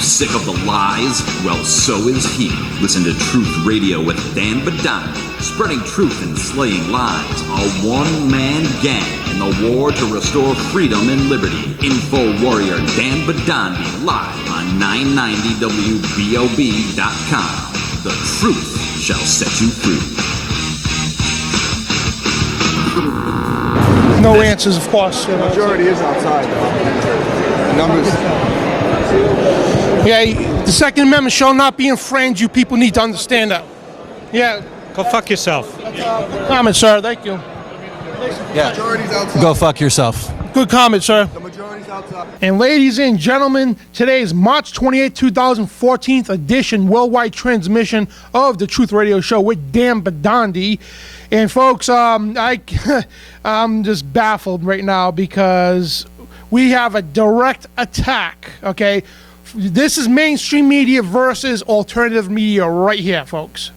sick of the lies? Well, so is he. Listen to Truth Radio with Dan Bidondi, spreading truth and slaying lies. A one-man gang in the war to restore freedom and liberty. Info Warrior Dan Bidondi, live on 990WBOB.com. The truth shall set you free. No answers, of course. The majority is outside, though. The numbers. Yeah, the Second Amendment shall not be infringed. You people need to understand that. Yeah. Go fuck yourself. Comment, sir. Thank you. Yeah. Majority's outside. Go fuck yourself. Good comment, sir. The majority's outside. And ladies and gentlemen, today is March 28, 2014 edition, worldwide transmission of the Truth Radio Show with Dan Bidondi. And folks, I'm just baffled right now because we have a direct attack, okay? This is mainstream media versus alternative media right here, folks.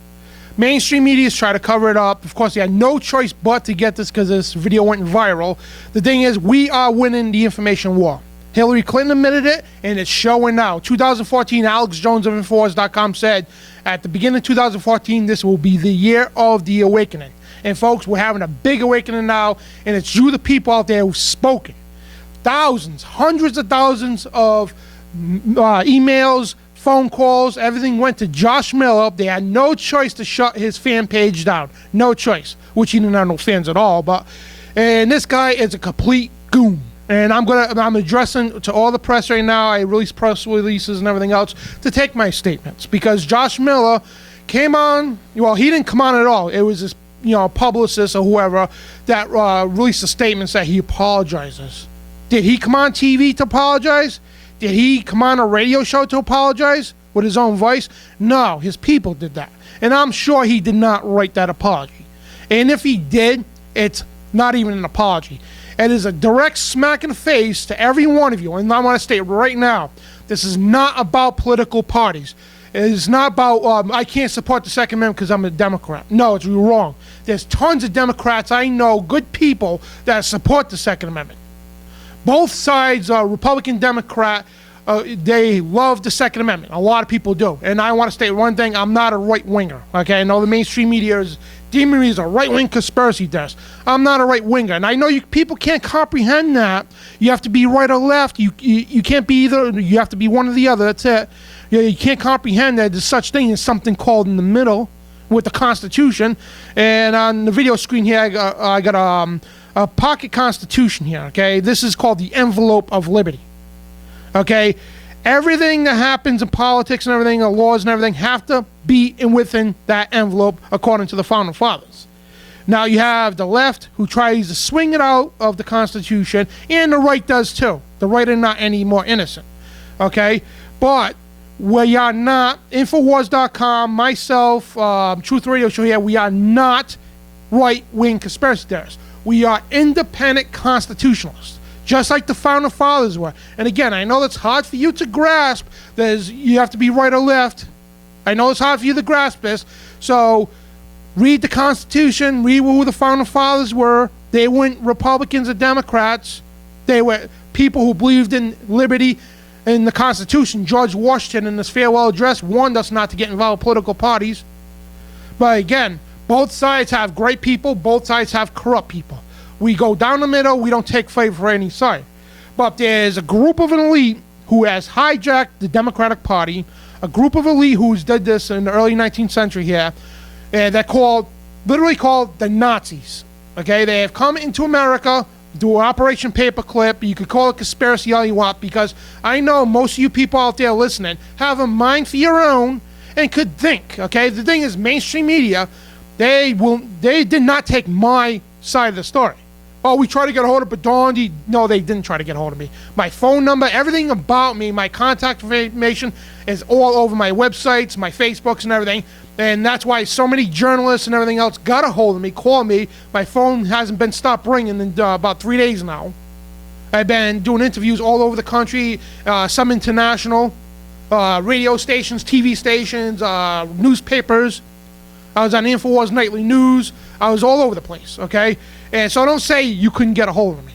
Mainstream media is trying to cover it up. Of course, they had no choice but to get this because this video went viral. The thing is, we are winning the information war. Hillary Clinton admitted it, and it's showing now. 2014, Alex Jones of INFOWARS.com said, at the beginning of 2014, this will be the year of the awakening. And folks, we're having a big awakening now, and it's you, the people out there, who've spoken. Thousands, hundreds of thousands of emails, phone calls, everything went to Josh Miller. They had no choice to shut his fan page down. No choice, which he didn't have no fans at all. And this guy is a complete goon. And I'm addressing to all the press right now. I release press releases and everything else to take my statements because Josh Miller came on. Well, he didn't come on at all. It was this publicist or whoever that released a statement that he apologizes. Did he come on TV to apologize? Did he come on a radio show to apologize with his own voice? No, his people did that. And I'm sure he did not write that apology. And if he did, it's not even an apology. It is a direct smack in the face to every one of you. And I want to state right now, this is not about political parties. It is not about, I can't support the Second Amendment because I'm a Democrat. No, it's wrong. There's tons of Democrats I know, good people, that support the Second Amendment. Both sides, Republican, Democrat, they love the Second Amendment. A lot of people do. And I want to state one thing, I'm not a right-winger. Okay, I know the mainstream media is deeming me as a right-wing conspiracy theorist. I'm not a right-winger. And I know people can't comprehend that. You have to be right or left. You can't be either. You have to be one or the other. That's it. You can't comprehend that there's such thing as something called in the middle with the Constitution. And on the video screen here, I got a pocket Constitution here, okay? This is called the envelope of liberty, okay? Everything that happens in politics and everything, the laws and everything, have to be within that envelope according to the Founding Fathers. Now, you have the left who tries to swing it out of the Constitution, and the right does too. The right are not any more innocent, okay? But we are not, Infowars.com, myself, Truth Radio Show here, we are not right-wing conspiracy theorists. We are independent constitutionalists, just like the Founding Fathers were. And again, I know that's hard for you to grasp. You have to be right or left. I know it's hard for you to grasp this. So read the Constitution, read who the Founding Fathers were. They weren't Republicans or Democrats. They were people who believed in liberty and the Constitution. George Washington, in his farewell address, warned us not to get involved with political parties. But again, both sides have great people. Both sides have corrupt people. We go down the middle. We don't take favor for any side. But there's a group of an elite who has hijacked the Democratic Party, a group of elite who's did this in the early 19th century here, that literally called the Nazis. Okay, they have come into America, do Operation Paperclip. You could call it conspiracy all you want, because I know most of you people out there listening have a mind for your own and could think. Okay, the thing is, mainstream media, they did not take my side of the story. Oh, we tried to get a hold of Bidondi. No, they didn't try to get a hold of me. My phone number, everything about me, my contact information is all over my websites, my Facebooks and everything. And that's why so many journalists and everything else got a hold of me, called me. My phone hasn't been stopped ringing in about 3 days now. I've been doing interviews all over the country, some international, radio stations, TV stations, newspapers. I was on INFOWARS Nightly News. I was all over the place, okay? And so don't say you couldn't get a hold of me,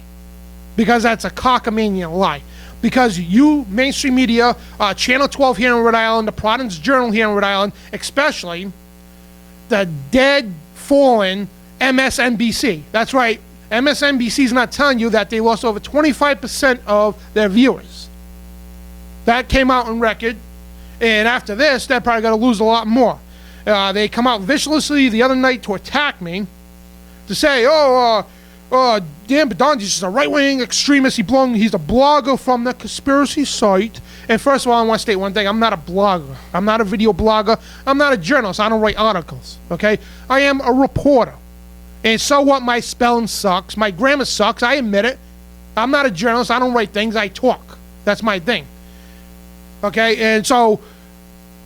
because that's a cockamamie lie. because you, mainstream media, Channel 12 here in Rhode Island, the Providence Journal here in Rhode Island, especially the dead, fallen MSNBC. That's right. MSNBC is not telling you that they lost over 25% of their viewers. That came out on record. And after this, they're probably going to lose a lot more. They come out viciously the other night to attack me, to say, Dan Bidondi is just a right-wing extremist. He's a blogger from the conspiracy site. And first of all, I want to state one thing. I'm not a blogger. I'm not a video blogger. I'm not a journalist. I don't write articles, okay? I am a reporter. And so what? My spelling sucks. My grammar sucks. I admit it. I'm not a journalist. I don't write things. I talk. That's my thing. Okay? And so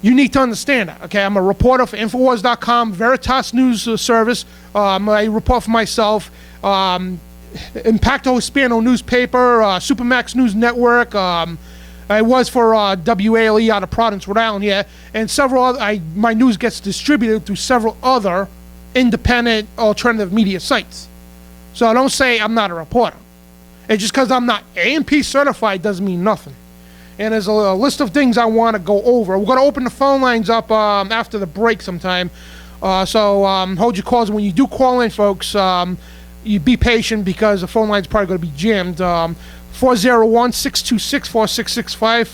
you need to understand that. Okay? I'm a reporter for INFOWARS.com, Veritas News Service. I report for myself. Impacto Hispano newspaper, Supermax News Network. I was for WALE out of Providence, Rhode Island here. And several other, my news gets distributed through several other independent alternative media sites. So don't say I'm not a reporter. And just because I'm not A&P certified doesn't mean nothing. And there's a list of things I want to go over. We're going to open the phone lines up after the break sometime. So hold your calls. When you do call in, folks, you be patient because the phone line's probably going to be jammed. 401-626-4665,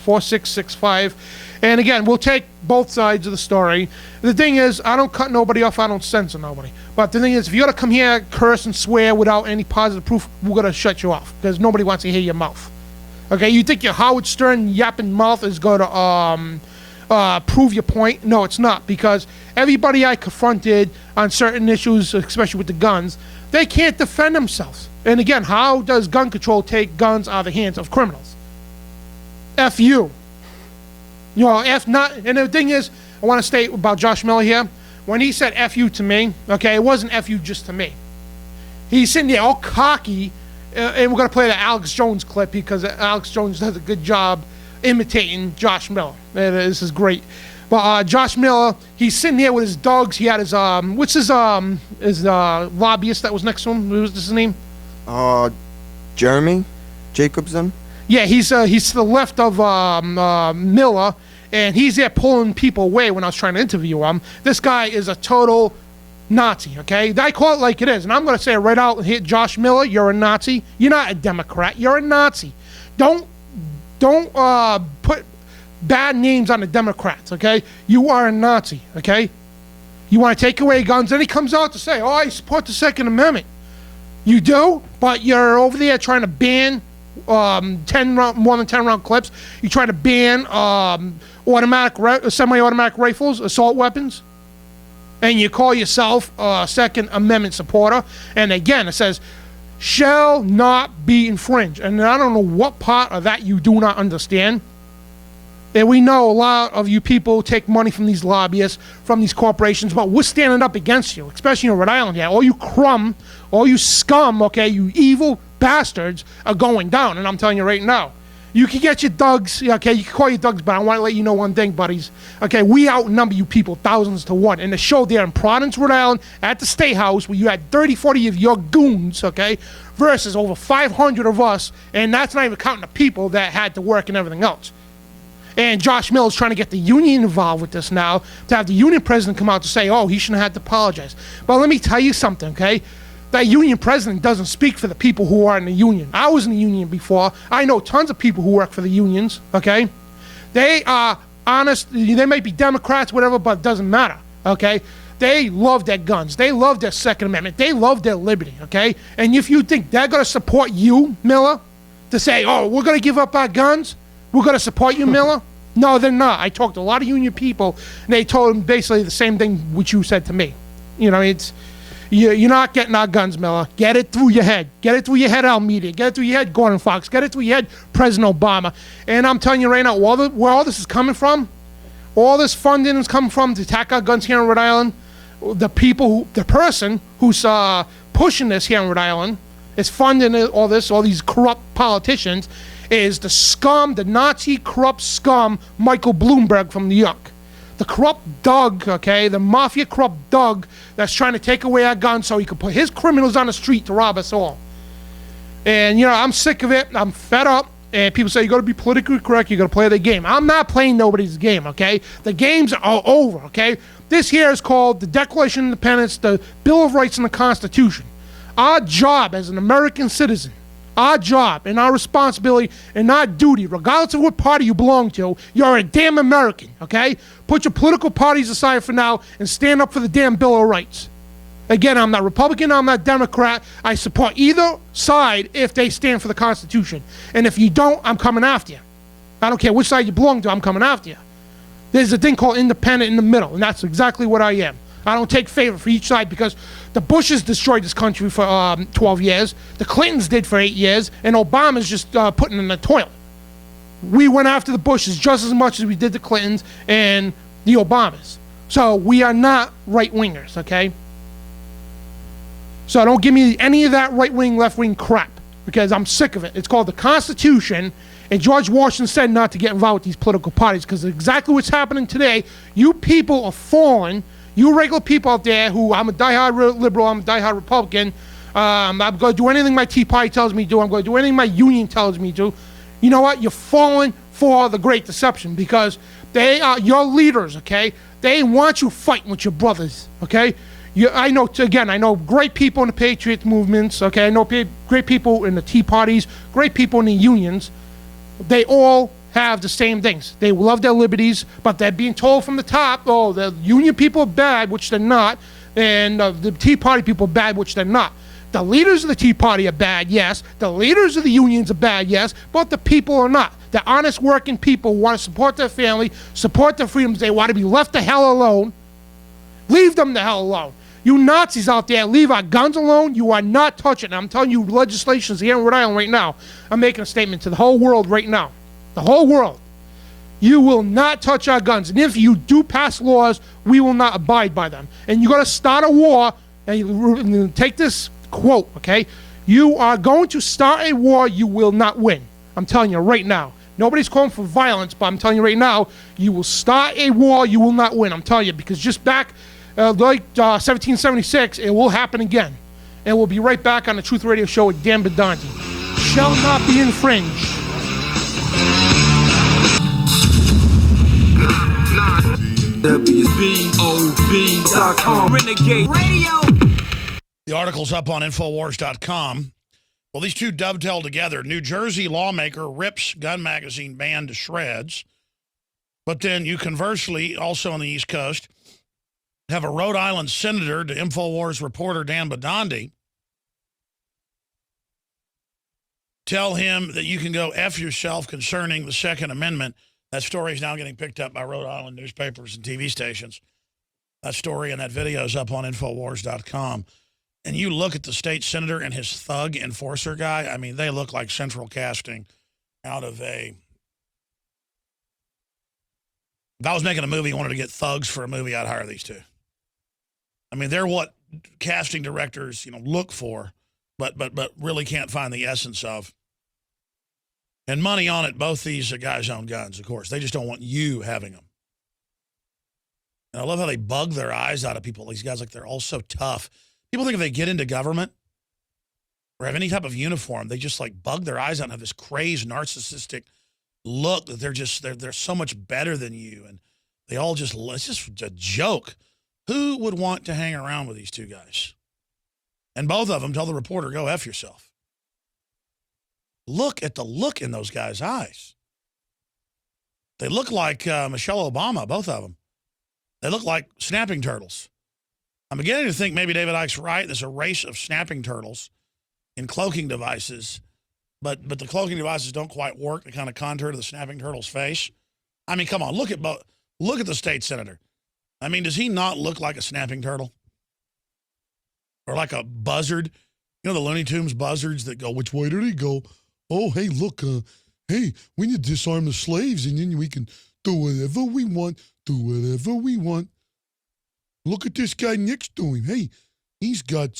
401-626-4665. And again, we'll take both sides of the story. The thing is, I don't cut nobody off. I don't censor nobody. But the thing is, if you're going to come here, curse and swear without any positive proof, we're going to shut you off because nobody wants to hear your mouth. Okay, you think your Howard Stern yapping mouth is going to prove your point? No, it's not, because everybody I confronted on certain issues, especially with the guns, they can't defend themselves. And again, how does gun control take guns out of the hands of criminals? F you. You know, F not. And the thing is, I want to state about Josh Miller here. When he said F you to me, okay, it wasn't F you just to me. He's sitting there all cocky, and we're going to play the Alex Jones clip because Alex Jones does a good job imitating Josh Miller. This is great. But Josh Miller, he's sitting there with his dogs. He had his what's his lobbyist that was next to him? What was his name? Jeremy Jacobson. Yeah, he's to the left of Miller, and he's there pulling people away when I was trying to interview him. This guy is a total Nazi, okay? I call it like it is, and I'm going to say it right out here, Josh Miller, you're a Nazi. You're not a Democrat. You're a Nazi. Don't put bad names on the Democrats, okay? You are a Nazi, okay? You want to take away guns, then he comes out to say, oh, I support the Second Amendment. You do, but you're over there trying to ban more than 10 round clips. You try to ban semi-automatic rifles, assault weapons, and you call yourself a Second Amendment supporter. And again, it says, shall not be infringed. And I don't know what part of that you do not understand. And we know a lot of you people take money from these lobbyists, from these corporations, but we're standing up against you, especially in Rhode Island. Yeah, all you scum, okay, you evil bastards are going down. And I'm telling you right now, you can get your thugs, okay, you can call your thugs, but I want to let you know one thing, buddies. Okay, we outnumber you people thousands to one. And the show there in Providence, Rhode Island, at the State House, where you had 30, 40 of your goons, okay, versus over 500 of us, and that's not even counting the people that had to work and everything else. And Josh Miller's trying to get the union involved with this now, to have the union president come out to say, oh, he shouldn't have to apologize. But let me tell you something, okay? That union president doesn't speak for the people who are in the union. I was in the union before. I know tons of people who work for the unions, okay? They are honest. They might be Democrats, whatever, but it doesn't matter, okay? They love their guns. They love their Second Amendment. They love their liberty, okay? And if you think they're going to support you, Miller, to say, oh, we're going to give up our guns, we're going to support you, Miller? No, they're not. I talked to a lot of union people, and they told them basically the same thing which you said to me. You know, you're not getting our guns, Miller. Get it through your head. Get it through your head, Almeida. Get it through your head, Gordon Fox. Get it through your head, President Obama. And I'm telling you right now, where all this is coming from, all this funding is coming from to attack our guns here in Rhode Island, the person who's pushing this here in Rhode Island is funding all these corrupt politicians, is the scum, the Nazi corrupt scum, Michael Bloomberg from New York. The corrupt Doug, okay, the mafia corrupt Doug that's trying to take away our guns so he can put his criminals on the street to rob us all. And, you know, I'm sick of it. I'm fed up. And people say, you got to be politically correct. You got to play the game. I'm not playing nobody's game, okay? The games are over, okay? This here is called the Declaration of Independence, the Bill of Rights, and the Constitution. Our job as an American citizen, our job and our responsibility and our duty, regardless of what party you belong to, you're a damn American, okay? Put your political parties aside for now and stand up for the damn Bill of Rights. Again, I'm not Republican, I'm not Democrat. I support either side if they stand for the Constitution. And if you don't, I'm coming after you. I don't care which side you belong to, I'm coming after you. There's a thing called independent in the middle, and that's exactly what I am. I don't take favor for each side because the Bushes destroyed this country for 12 years, the Clintons did for 8 years, and Obama's just putting in the toilet. We went after the Bushes just as much as we did the Clintons and the Obamas. So we are not right-wingers, okay? So don't give me any of that right-wing, left-wing crap because I'm sick of it. It's called the Constitution, and George Washington said not to get involved with these political parties because exactly what's happening today, you people are falling. You regular people out there who, I'm a diehard liberal, I'm a diehard Republican, I'm going to do anything my Tea Party tells me to do, I'm going to do anything my union tells me to. You know what? You're falling for the Great Deception because they are your leaders, okay? They want you fighting with your brothers, okay? I know great people in the Patriot movements, okay? I know great people in the Tea Parties, great people in the unions. They all have the same things. They love their liberties, but they're being told from the top, oh, the union people are bad, which they're not, and the Tea Party people are bad, which they're not. The leaders of the Tea Party are bad, yes. The leaders of the unions are bad, yes, but the people are not. The honest working people who want to support their family, support their freedoms, they want to be left the hell alone. Leave them the hell alone. You Nazis out there, leave our guns alone. You are not touching. I'm telling you, legislation's here in Rhode Island right now. I'm making a statement to the whole world right now. The whole world. You will not touch our guns. And if you do pass laws, we will not abide by them. And you're going to start a war, and you take this quote, okay? You are going to start a war you will not win. I'm telling you right now. Nobody's calling for violence, but I'm telling you right now, you will start a war you will not win. I'm telling you, because just back 1776, it will happen again. And we'll be right back on the Truth Radio Show with Dan Bidondi. Shall not be infringed. WBOB.com Renegade Radio. The article's up on INFOWARS.com. Well, these two dovetail together. New Jersey lawmaker rips gun magazine ban to shreds. But then you conversely, also on the East Coast, have a Rhode Island senator, to INFOWARS reporter Dan Bidondi, tell him that you can go F yourself concerning the Second Amendment. That story is now getting picked up by Rhode Island newspapers and TV stations. That story and that video is up on INFOWARS.com. And you look at the state senator and his thug enforcer guy, I mean, they look like central casting out of a... If I was making a movie and wanted to get thugs for a movie, I'd hire these two. I mean, they're what casting directors, look for, but really can't find the essence of. And money on it, both these guys own guns, of course. They just don't want you having them. And I love how they bug their eyes out of people. These guys, like, they're all so tough. People think if they get into government or have any type of uniform, they just, like, bug their eyes out and have this crazed, narcissistic look that they're so much better than you. And they all just, it's just a joke. Who would want to hang around with these two guys? And both of them tell the reporter, go F yourself. Look at the look in those guys' eyes. They look like Michelle Obama, both of them. They look like snapping turtles. I'm beginning to think maybe David Icke's right. There's a race of snapping turtles in cloaking devices, but the cloaking devices don't quite work the kind of contour to the snapping turtle's face. I mean, come on, look at the state senator. I mean, does he not look like a snapping turtle? Or like a buzzard? The Looney Tunes buzzards that go, which way did he go? Oh, hey, look, hey, we need to disarm the slaves and then we can do whatever we want, Look at this guy next to him. Hey, he's got,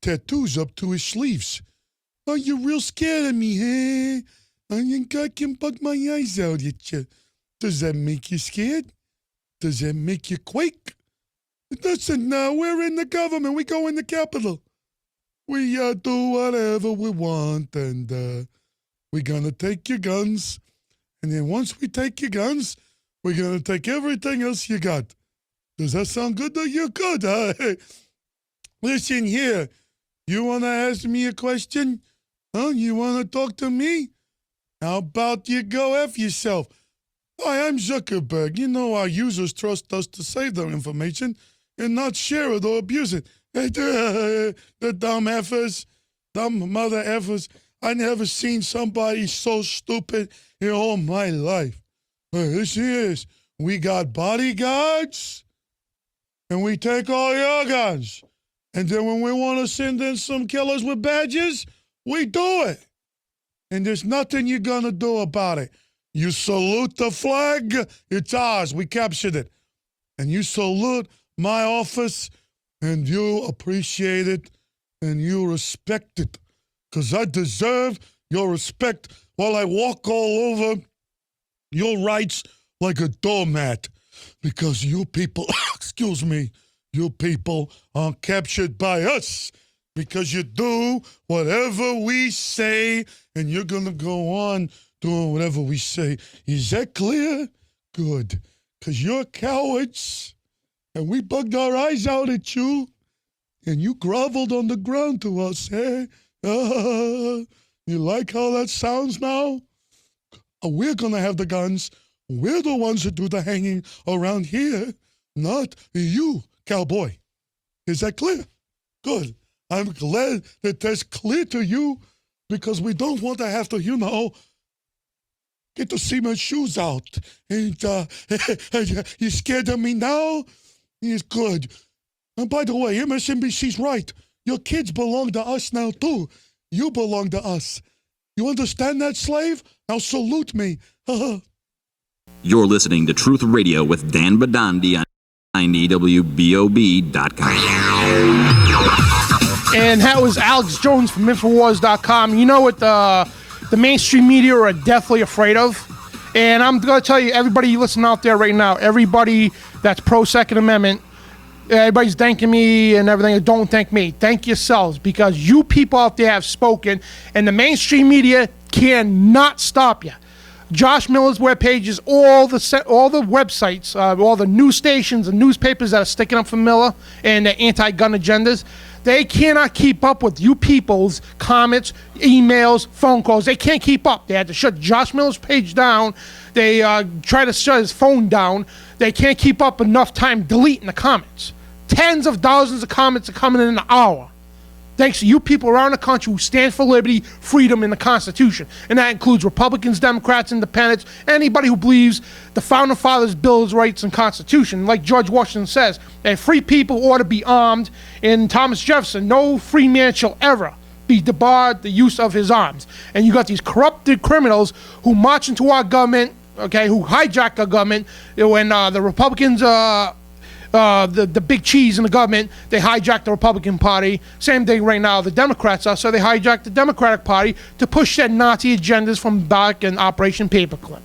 tattoos up to his sleeves. Oh, you're real scared of me, hey? I can bug my eyes out at you. Does that make you scared? Does that make you quake? It doesn't now. We're in the government. We go in the Capitol. We do whatever we want, and we're going to take your guns. And then once we take your guns, we're going to take everything else you got. Does that sound good to you? Good. Hey, listen here. You want to ask me a question? Huh? You want to talk to me? How about you go F yourself? Hi, I'm Zuckerberg. You know our users trust us to save their information and not share it or abuse it. The dumb effers, dumb mother effers. I never seen somebody so stupid in all my life. This is, we got bodyguards, and we take all your guns. And then when we want to send in some killers with badges, we do it. And there's nothing you're going to do about it. You salute the flag, it's ours. We captured it. And you salute my office, and you appreciate it, and you respect it. Because I deserve your respect while I walk all over your rights like a doormat. Because you people, excuse me, you people are captured by us. Because you do whatever we say, and you're going to go on doing whatever we say. Is that clear? Good. Because you're cowards, and we bugged our eyes out at you, and you groveled on the ground to us, eh? You like how that sounds now? We're going to have the guns. We're the ones that do the hanging around here, not you, cowboy. Is that clear? Good. I'm glad that that's clear to you, because we don't want to have to, get the cement shoes out. And you scared of me now? It's good. And by the way, MSNBC's right. Your kids belong to us now, too. You belong to us. You understand that, slave? Now salute me. You're listening to Truth Radio with Dan Bidondi on EWBOB.com. And that was Alex Jones from INFOWARS.com. You know what the mainstream media are deathly afraid of? And I'm going to tell you, everybody listening out there right now, everybody that's pro-Second Amendment, everybody's thanking me and everything. Don't thank me. Thank yourselves, because you people out there have spoken, and the mainstream media cannot stop you. Josh Miller's webpages, all the websites, all the news stations and newspapers that are sticking up for Miller and their anti-gun agendas, they cannot keep up with you people's comments, emails, phone calls. They can't keep up. They had to shut Josh Miller's page down. They try to shut his phone down. They can't keep up enough time deleting the comments. Tens of thousands of comments are coming in an hour. Thanks to you people around the country who stand for liberty, freedom, and the Constitution. And that includes Republicans, Democrats, Independents, anybody who believes the Founding Fathers' Bills, Rights, and Constitution. Like George Washington says, that free people ought to be armed. And Thomas Jefferson, no free man shall ever be debarred the use of his arms. And you got these corrupted criminals who march into our government, okay, who hijack our government. When the Republicans... the big cheese in the government, they hijacked the Republican Party. Same thing right now, the Democrats are, so they hijacked the Democratic Party to push their Nazi agendas from back in Operation Paperclip.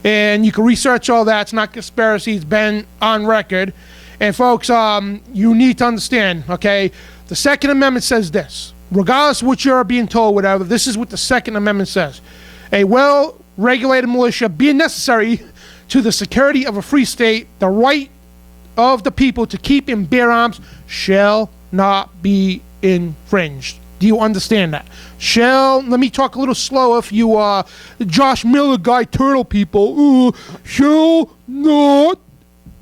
And you can research all that. It's not conspiracy. It's been on record. And folks, you need to understand, okay, the Second Amendment says this. Regardless of what you're being told, whatever, this is what the Second Amendment says. A well-regulated militia being necessary to the security of a free state, the right of the people to keep and bear arms shall not be infringed. Do you understand that? Let me talk a little slower for you Josh Miller guy turtle people. Shall not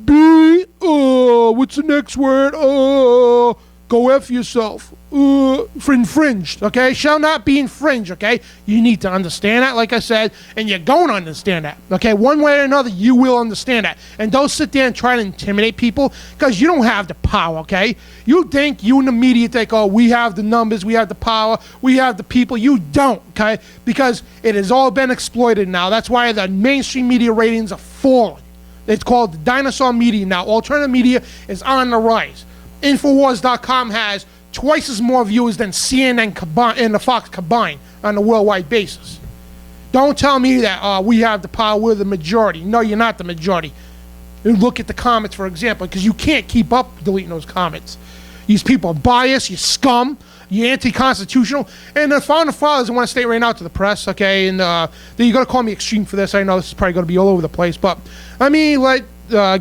be, what's the next word? Go F yourself. Infringed, okay? Shall not be infringed, okay? You need to understand that, like I said, and you're going to understand that, okay? One way or another, you will understand that. And don't sit there and try to intimidate people, because you don't have the power, okay? You in the media think, oh, we have the numbers, we have the power, we have the people. You don't, okay? Because it has all been exploited now. That's why the mainstream media ratings are falling. It's called the dinosaur media now. Alternative media is on the rise. INFOWARS.com has twice as more viewers than CNN and the Fox combined on a worldwide basis. Don't tell me that we have the power, we're the majority. No, you're not the majority. You look at the comments, for example, because you can't keep up deleting those comments. These people are biased, you scum. You're anti-constitutional. And the founding fathers, I want to state right now to the press, okay, and you're going to call me extreme for this. I know this is probably going to be all over the place, but let me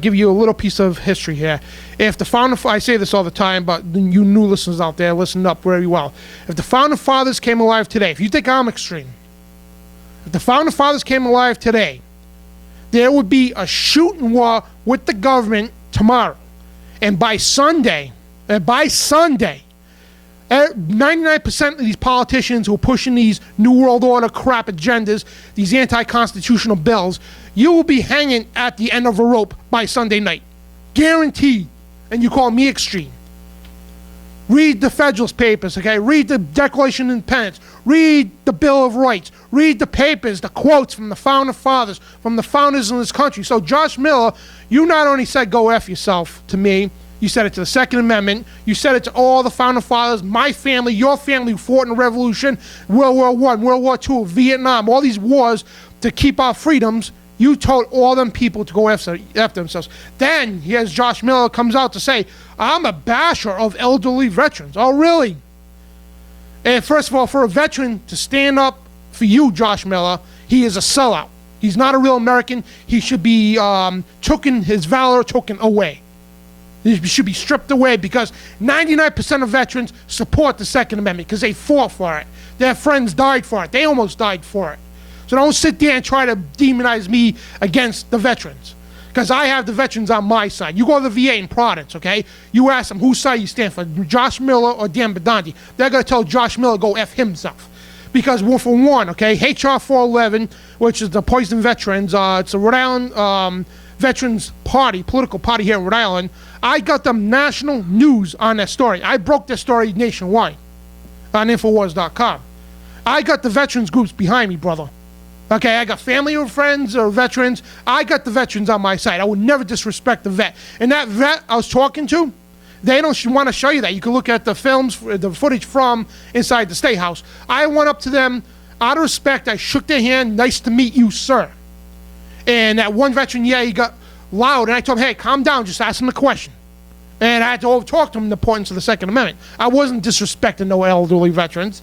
give you a little piece of history here. If the founding, I say this all the time, but you new listeners out there, listen up very well. If the founding fathers came alive today, if you think I'm extreme, if the founding fathers came alive today, there would be a shooting war with the government tomorrow. And by Sunday, 99% of these politicians who are pushing these New World Order crap agendas, these anti-constitutional bills, you will be hanging at the end of a rope by Sunday night. Guaranteed. And you call me extreme. Read the Federalist Papers, okay? Read the Declaration of Independence. Read the Bill of Rights. Read the papers, the quotes from the founding fathers, from the founders of this country. So Josh Miller, you not only said go F yourself to me, you said it to the Second Amendment. You said it to all the founding fathers, my family, your family who fought in the Revolution, World War I, World War II, Vietnam, all these wars to keep our freedoms. You told all them people to go after themselves. Then here's Josh Miller comes out to say, I'm a basher of elderly veterans. Oh, really? And first of all, for a veteran to stand up for you, Josh Miller, he is a sellout. He's not a real American. He should be his valor taken away. He should be stripped away because 99% of veterans support the Second Amendment because they fought for it. Their friends died for it. They almost died for it. So don't sit there and try to demonize me against the veterans because I have the veterans on my side. You go to the VA in Providence, okay? You ask them whose side you stand for, Josh Miller or Dan Bidondi. They're going to tell Josh Miller go F himself. Because for one, okay, HR 411, which is the Poison Veterans, it's a Rhode Island Veterans Party, political party here in Rhode Island. I got them national news on that story. I broke their story nationwide on INFOWARS.com. I got the veterans groups behind me, brother. Okay, I got family or friends or veterans. I got the veterans on my side. I would never disrespect the vet. And that vet I was talking to, they don't want to show you that. You can look at the films, the footage from inside the State House. I went up to them out of respect. I shook their hand. Nice to meet you, sir. And that one veteran, he got loud. And I told him, hey, calm down. Just ask him the question. And I had to talk to him the importance of the Second Amendment. I wasn't disrespecting no elderly veterans.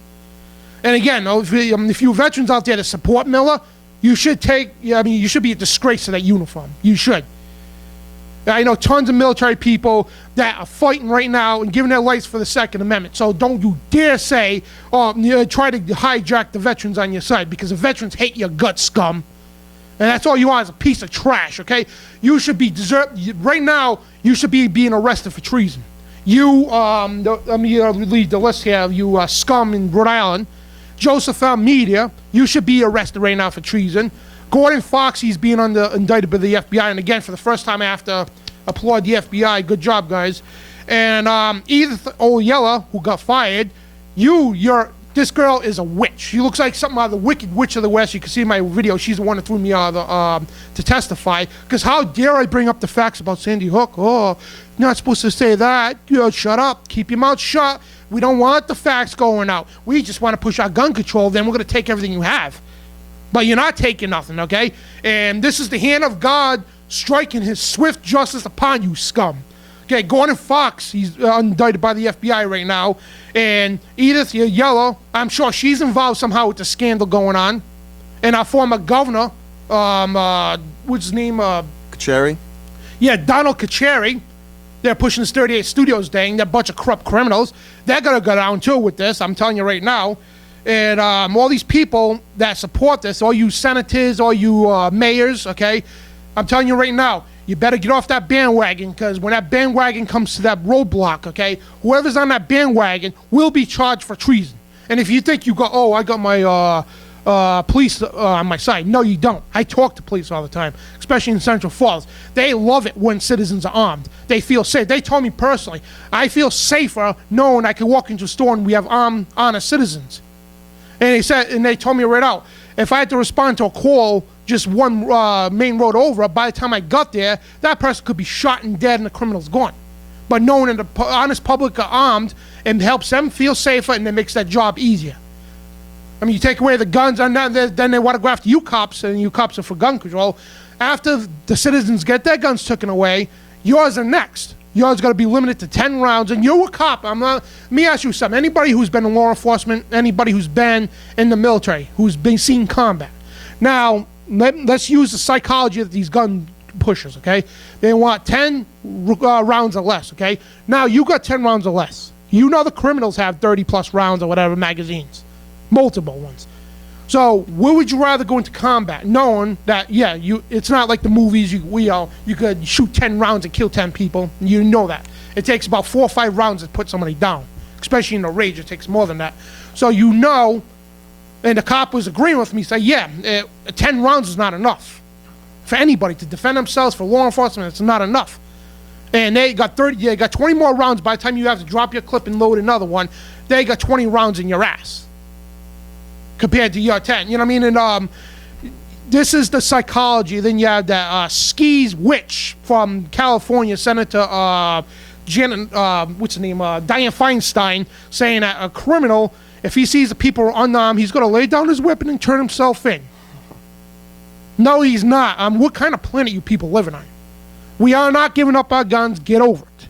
And again, if you veterans out there that support Miller, you should you should be a disgrace to that uniform. You should. I know tons of military people that are fighting right now and giving their lives for the Second Amendment. So don't you dare say, try to hijack the veterans on your side because the veterans hate your guts, scum. And that's all you are is a piece of trash, okay? You should be right now, you should be being arrested for treason. You, let me read the list here, you scum in Rhode Island. Joseph Media, you should be arrested right now for treason. Gordon Fox, he's being indicted by the FBI. And again, for the first time, I have to applaud the FBI. Good job, guys. And Edith Oyella, who got fired, this girl is a witch. She looks like something out of the Wicked Witch of the West. You can see in my video, she's the one that threw me out to testify. Because how dare I bring up the facts about Sandy Hook? Oh, you're not supposed to say that. Shut up. Keep your mouth shut. We don't want the facts going out. We just want to push our gun control. Then we're going to take everything you have. But you're not taking nothing, okay? And this is the hand of God striking his swift justice upon you, scum. Okay, Gordon Fox, he's indicted by the FBI right now. And Edith Yellow, I'm sure she's involved somehow with the scandal going on. And our former governor, what's his name? Kacheri? Yeah, Donald Kacheri. They're pushing this 38 Studios thing. They're a bunch of corrupt criminals. They're going to go down too with this, I'm telling you right now. And all these people that support this, all you senators, all you mayors, okay, I'm telling you right now, you better get off that bandwagon because when that bandwagon comes to that roadblock, okay, whoever's on that bandwagon will be charged for treason. And if you think I got my police on my side. No, you don't. I talk to police all the time, especially in Central Falls. They love it when citizens are armed. They feel safe. They told me personally, I feel safer knowing I can walk into a store and we have armed, honest citizens. And they told me right out, if I had to respond to a call just one main road over, by the time I got there, that person could be shot and dead and the criminal's gone. But knowing that the honest public are armed and helps them feel safer and it makes that job easier. I mean, you take away the guns and then they want to go after you cops and you cops are for gun control. After the citizens get their guns taken away, yours are next. yours got to be limited to 10 rounds. And you're a cop. Let me ask you something. Anybody who's been in law enforcement, anybody who's been in the military, who's been seen combat. Now, let's use the psychology of these gun pushers, okay? They want 10 rounds or less, okay? Now, you got 10 rounds or less. You know the criminals have 30-plus rounds or whatever magazines. Multiple ones. So, where would you rather go into combat, knowing that, it's not like the movies, you could shoot 10 rounds and kill 10 people. You know that. It takes about 4 or 5 rounds to put somebody down. Especially in a rage, it takes more than that. So, you know, and the cop was agreeing with me, say, 10 rounds is not enough. For anybody to defend themselves, for law enforcement, it's not enough. And they got 20 more rounds by the time you have to drop your clip and load another one. They got 20 rounds in your ass. Compared to your 10, you know what I mean? And this is the psychology. Then you have that skis witch from California, Senator Dianne Feinstein, saying that a criminal, if he sees the people unarmed, he's going to lay down his weapon and turn himself in. No, he's not. What kind of planet you people living on? We are not giving up our guns. Get over it.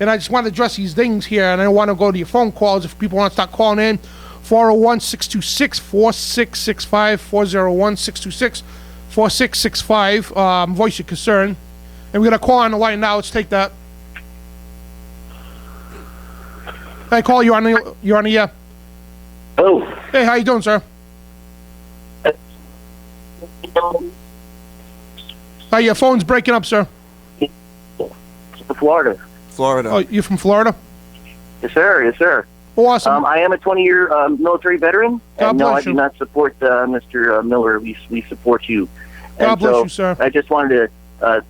And I just want to address these things here, and I want to go to your phone calls if people want to start calling in. 401-626-4665, 401-626-4665. Voice your concern. And we're going to call on the line now. Let's take that. Hey, call, you're on the air. Oh. Hey, how you doing, sir? Your phone's breaking up, sir. Florida. Oh, you're from Florida? Yes, sir. Yes, sir. Awesome. I am a 20-year military veteran, and no, I do not support Mr. Miller. We support you. God bless you, sir. I just wanted to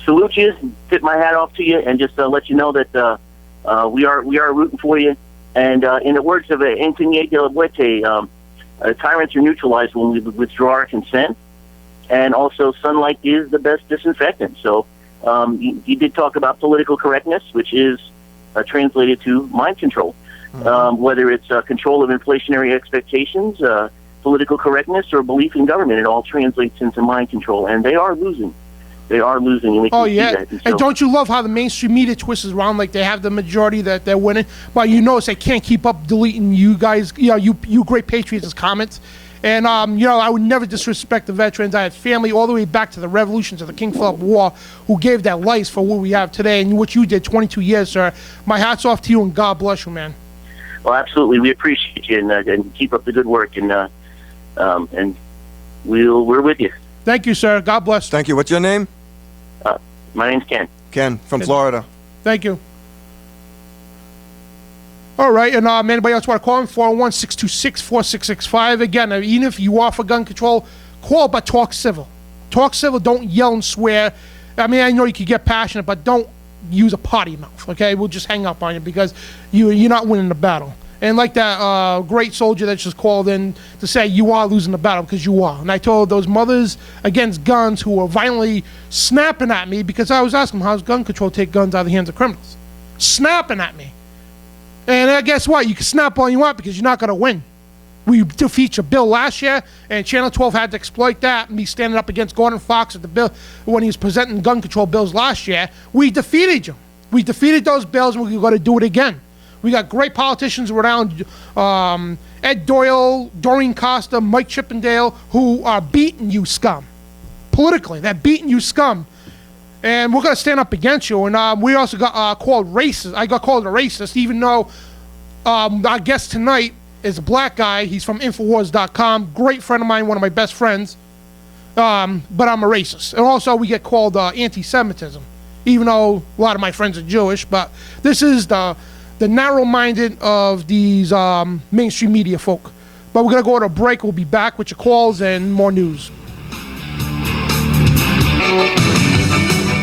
salute you, tip my hat off to you, and just let you know that we are rooting for you. And in the words of Anthony de la Buete, tyrants are neutralized when we withdraw our consent, and also sunlight is the best disinfectant. So you did talk about political correctness, which is translated to mind control, whether it's control of inflationary expectations, political correctness, or belief in government. It all translates into mind control, and they are losing. They are losing, and we can see that. And don't you love how the mainstream media twists around like they have the majority that they're winning, but you notice they can't keep up deleting you guys, you great patriots' comments. And, I would never disrespect the veterans. I had family all the way back to the revolutions of the King Philip War who gave their lives for what we have today. And what you did 22 years, sir. My hat's off to you, and God bless you, man. Well, absolutely. We appreciate you, and keep up the good work. And we're with you. Thank you, sir. God bless. Thank you. What's your name? My name's Ken. Ken, from Florida. Thank you. All right, and anybody else want to call him? 401-626-4665. Again, even if you are for gun control, call, but talk civil. Talk civil. Don't yell and swear. I mean, I know you could get passionate, but don't use a potty mouth, okay? We'll just hang up on you because you're not winning the battle. And like that great soldier that just called in to say you are losing the battle, because you are. And I told those mothers against guns who were violently snapping at me, because I was asking them, how's gun control take guns out of the hands of criminals? Snapping at me. And guess what? You can snap all you want because you're not going to win. We defeated your bill last year, and Channel 12 had to exploit that. Me standing up against Gordon Fox at the bill when he was presenting gun control bills last year. We defeated you. We defeated those bills, and we're going to do it again. We got great politicians around, Ed Doyle, Doreen Costa, Mike Chippendale, who are beating you scum. Politically, they're beating you scum. And we're going to stand up against you. And we also got called racist. I got called a racist, even though our guest tonight is a black guy. He's from INFOWARS.com. Great friend of mine, one of my best friends. But I'm a racist. And also we get called anti-Semitism, even though a lot of my friends are Jewish. But this is the narrow-minded of these mainstream media folk. But we're going to go to a break. We'll be back with your calls and more news.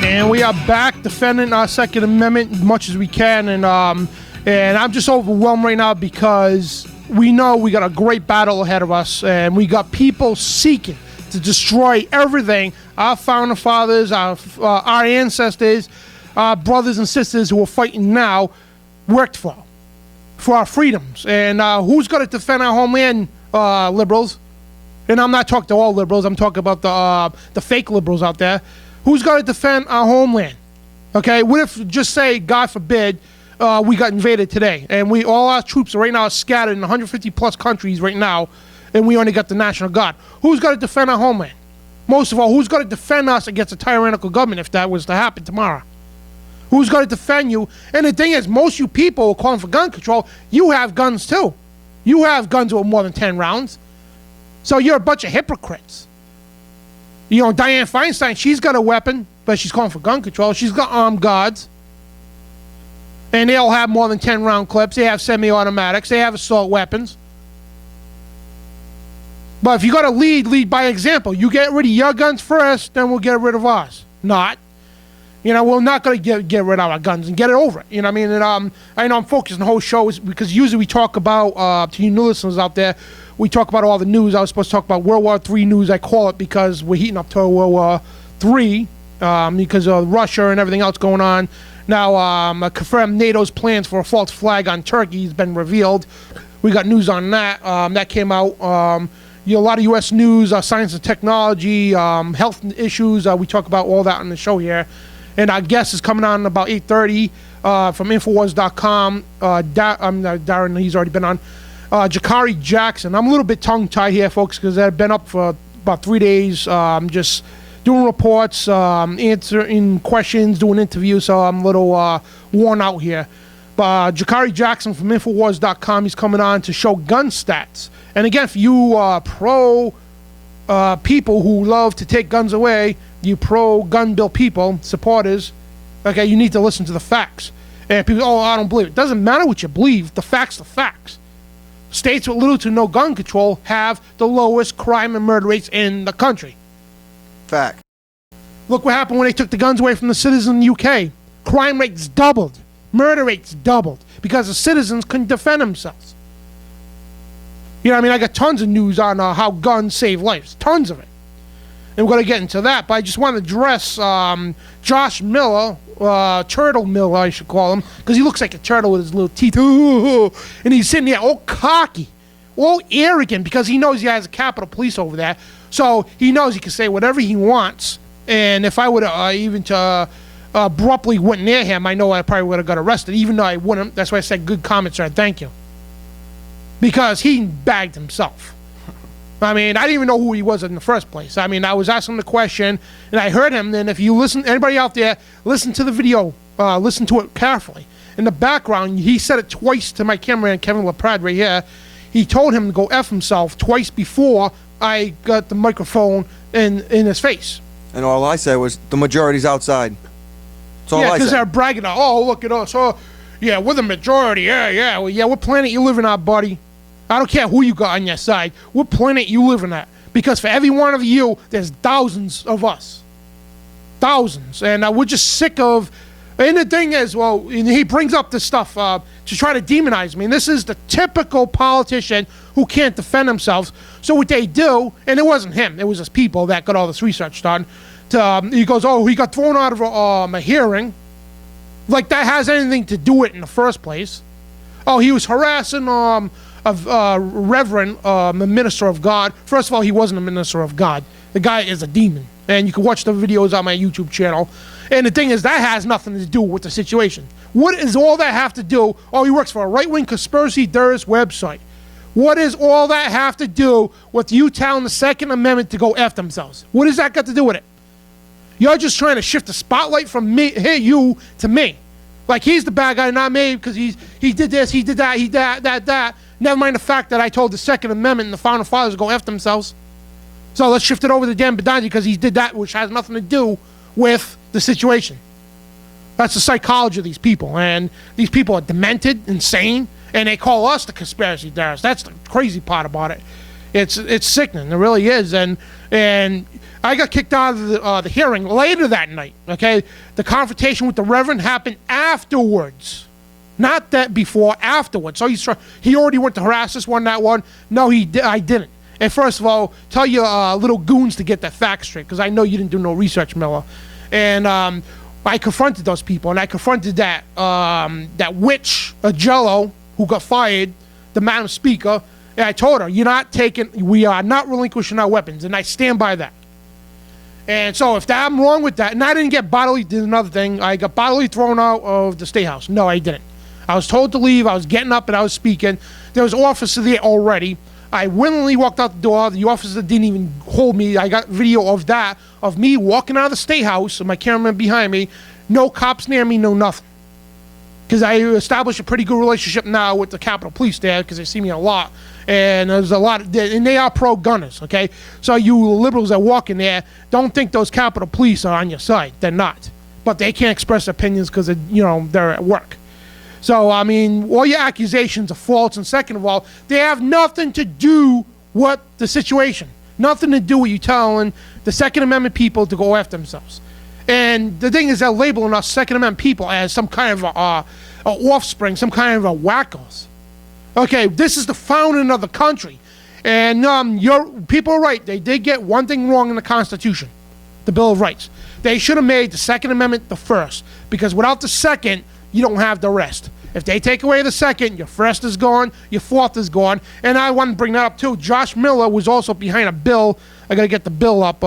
And we are back defending our Second Amendment as much as we can. And I'm just overwhelmed right now because we know we got a great battle ahead of us. And we got people seeking to destroy everything our founding fathers, our ancestors, our brothers and sisters who are fighting now worked for our freedoms. And who's going to defend our homeland, liberals? And I'm not talking to all liberals. I'm talking about the fake liberals out there. Who's going to defend our homeland? Okay, what if, just say, God forbid, we got invaded today, and all our troops right now are scattered in 150 plus countries right now, and we only got the National Guard. Who's got to defend our homeland? Most of all, who's got to defend us against a tyrannical government if that was to happen tomorrow? Who's got to defend you? And the thing is, most of you people calling for gun control, you have guns too. You have guns with more than 10 rounds. So you're a bunch of hypocrites. You know, Dianne Feinstein, she's got a weapon, but she's calling for gun control. She's got armed guards. And they all have more than 10 round clips. They have semi-automatics. They have assault weapons. But if you got to lead by example. You get rid of your guns first, then we'll get rid of ours. Not. You know, we're not going to get rid of our guns and get it over it. You know what I mean? And, I know I'm focusing the whole show because usually we talk about, to you new listeners out there, we talk about all the news. I was supposed to talk about World War III news. I call it because we're heating up to World War III because of Russia and everything else going on. Now, confirmed NATO's plans for a false flag on Turkey has been revealed. We got news on that. That came out. A lot of U.S. news, science and technology, health issues. We talk about all that on the show here. And our guest is coming on about 8:30 from INFOWARS.com. Darren, he's already been on. Jakari Jackson. I'm a little bit tongue-tied here, folks, because I've been up for about 3 days just doing reports, answering questions, doing interviews, so I'm a little worn out here. But Jakari Jackson from INFOWARS.com, he's coming on to show gun stats. And again, for you pro people who love to take guns away, you pro-gun bill people, supporters, okay, you need to listen to the facts. And people, I don't believe it. Doesn't matter what you believe. The facts are facts. States with little to no gun control have the lowest crime and murder rates in the country. Fact. Look what happened when they took the guns away from the citizens in the UK. Crime rates doubled. Murder rates doubled because the citizens couldn't defend themselves. You know what I mean? I got tons of news on how guns save lives. Tons of it. And we're going to get into that. But I just want to address Josh Miller, Turtle Miller, I should call him, because he looks like a turtle with his little teeth. And he's sitting there all cocky, all arrogant, because he knows he has a Capitol Police over there. So he knows he can say whatever he wants. And if I would even to abruptly went near him, I know I probably would have got arrested, even though I wouldn't. That's why I said good comments, sir. Thank you. Because he bagged himself. I mean, I didn't even know who he was in the first place. I mean, I was asking the question, and I heard him. And if you listen, anybody out there, listen to the video, listen to it carefully. In the background, he said it twice to my cameraman, Kevin LaPrade, right here. He told him to go F himself twice before I got the microphone in his face. And all I said was, the majority's outside. That's all I said. Yeah, because they're bragging, look at us. Oh, yeah, we're the majority. Yeah. Well, yeah, what planet you living on, buddy? I don't care who you got on your side. What planet you living at? Because for every one of you, there's thousands of us. Thousands. And we're just sick of... And the thing is, and he brings up this stuff to try to demonize me. And this is the typical politician who can't defend themselves. So what they do, and it wasn't him. It was his people that got all this research done. He goes, he got thrown out of a hearing. Like that has anything to do with it in the first place. He was harassing... a reverend, a minister of God. First of all, he wasn't a minister of God. The guy is a demon. And you can watch the videos on my YouTube channel. And the thing is, that has nothing to do with the situation. What does all that have to do? He works for a right-wing conspiracy theorist website. What does all that have to do with you telling the Second Amendment to go F themselves? What does that got to do with it? You're just trying to shift the spotlight from you to me. Like he's the bad guy, not me, because he did this, he did that, he did that. Never mind the fact that I told the Second Amendment and the Founding Fathers to go F themselves. So let's shift it over to Dan Bidondi because he did that, which has nothing to do with the situation. That's the psychology of these people. And these people are demented, insane, and they call us the conspiracy theorists. That's the crazy part about it. It's sickening. It really is. And I got kicked out of the hearing later that night, okay? The confrontation with the Reverend happened afterwards. Not that before, afterwards. So he already went to harass us that one. No, I didn't. And first of all, tell your little goons to get that fact straight, because I know you didn't do no research, Miller. And I confronted those people, and I confronted that witch, Jello, who got fired, the Madam Speaker, and I told her, we are not relinquishing our weapons, and I stand by that. And so if I'm wrong with that, and I didn't get bodily, did another thing, I got bodily thrown out of the State House. No, I didn't. I was told to leave. I was getting up and I was speaking. There was an officer there already. I willingly walked out the door. The officer didn't even hold me. I got video of that, of me walking out of the State House and my cameraman behind me. No cops near me, no nothing. Because I established a pretty good relationship now with the Capitol Police there because they see me a lot. And there's a lot, and they are pro-gunners, okay? So you liberals that walk in there, don't think those Capitol Police are on your side. They're not. But they can't express opinions because, they're at work. So, I mean, all your accusations are false. And second of all, they have nothing to do with the situation. Nothing to do with you telling the Second Amendment people to go after themselves. And the thing is, they're labeling us Second Amendment people as some kind of a offspring, some kind of a wackos. Okay, this is the founding of the country. And your people are right. They did get one thing wrong in the Constitution, the Bill of Rights. They should have made the Second Amendment the first, because without the second, you don't have the rest. If they take away the second, your first is gone, your fourth is gone. And I want to bring that up too. Josh Miller was also behind a bill. I got to get the bill up.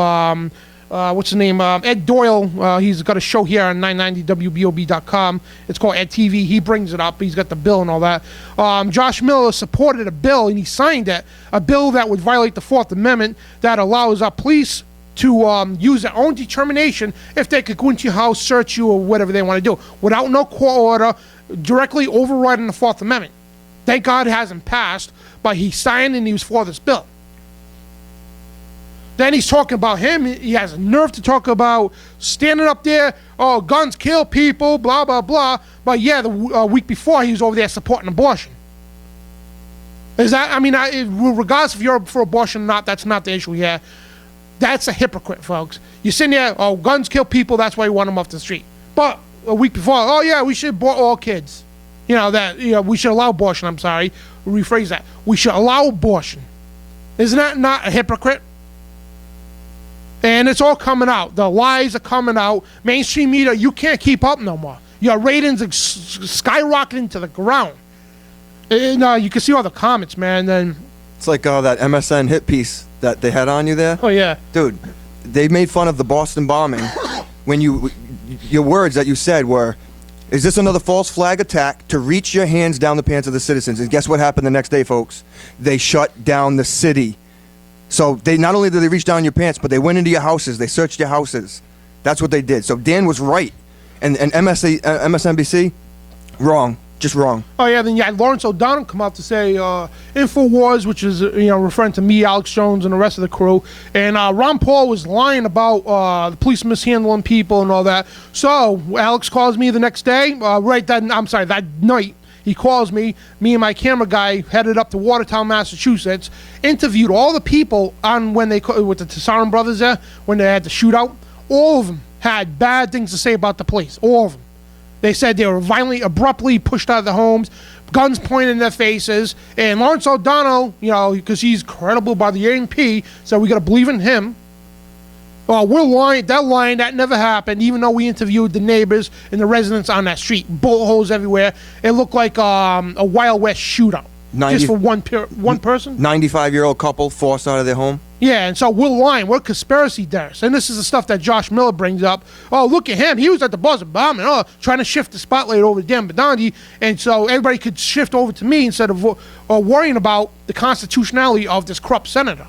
What's his name? Ed Doyle. He's got a show here on 990wbob.com. It's called Ed TV. He brings it up. He's got the bill and all that. Josh Miller supported a bill, and he signed it, a bill that would violate the Fourth Amendment that allows our police to use their own determination if they could go into your house, search you, or whatever they want to do, without no court order, directly overriding the Fourth Amendment. Thank God it hasn't passed, but he signed and he was for this bill. Then he's talking about him. He has a nerve to talk about standing up there, oh, guns kill people, blah, blah, blah. But yeah, the week before, he was over there supporting abortion. Is that, regardless if you're for abortion or not, that's not the issue here. That's a hypocrite, folks. You're sitting there, oh, guns kill people, that's why you want them off the street. But a week before, oh yeah, we should abort all kids. We should allow abortion, I'm sorry. Rephrase that. We should allow abortion. Isn't that not a hypocrite? And it's all coming out. The lies are coming out. Mainstream media, you can't keep up no more. Your ratings are skyrocketing to the ground. And you can see all the comments, man. And it's like that MSN hit piece that they had on you there. Oh, yeah. Dude, they made fun of the Boston bombing when your words that you said were, is this another false flag attack to reach your hands down the pants of the citizens? And guess what happened the next day, folks? They shut down the city. So they not only did they reach down your pants, but they went into your houses. They searched your houses. That's what they did. So Dan was right. And MSNBC, wrong. Just wrong. Oh, yeah. Then you had Lawrence O'Donnell come out to say INFOWARS, which is, referring to me, Alex Jones, and the rest of the crew. And Ron Paul was lying about the police mishandling people and all that. So Alex calls me the next day, that night. He calls me and my camera guy headed up to Watertown, Massachusetts, interviewed all the people on with the Tessaron brothers there, when they had the shootout. All of them had bad things to say about the police. All of them. They said they were violently, abruptly pushed out of the homes, guns pointed in their faces. And Lawrence O'Donnell, because he's credible by the ANP, so we got to believe in him. We're lying. That lying. That never happened, even though we interviewed the neighbors and the residents on that street. Bullet holes everywhere. It looked like a Wild West shootout. Just for one person? 95-year-old couple forced out of their home. Yeah, and so we're lying. We're conspiracy theorists. And this is the stuff that Josh Miller brings up. Oh, look at him. He was at the Boston bombing. Oh, trying to shift the spotlight over to Dan Bidondi. And so everybody could shift over to me instead of worrying about the constitutionality of this corrupt senator.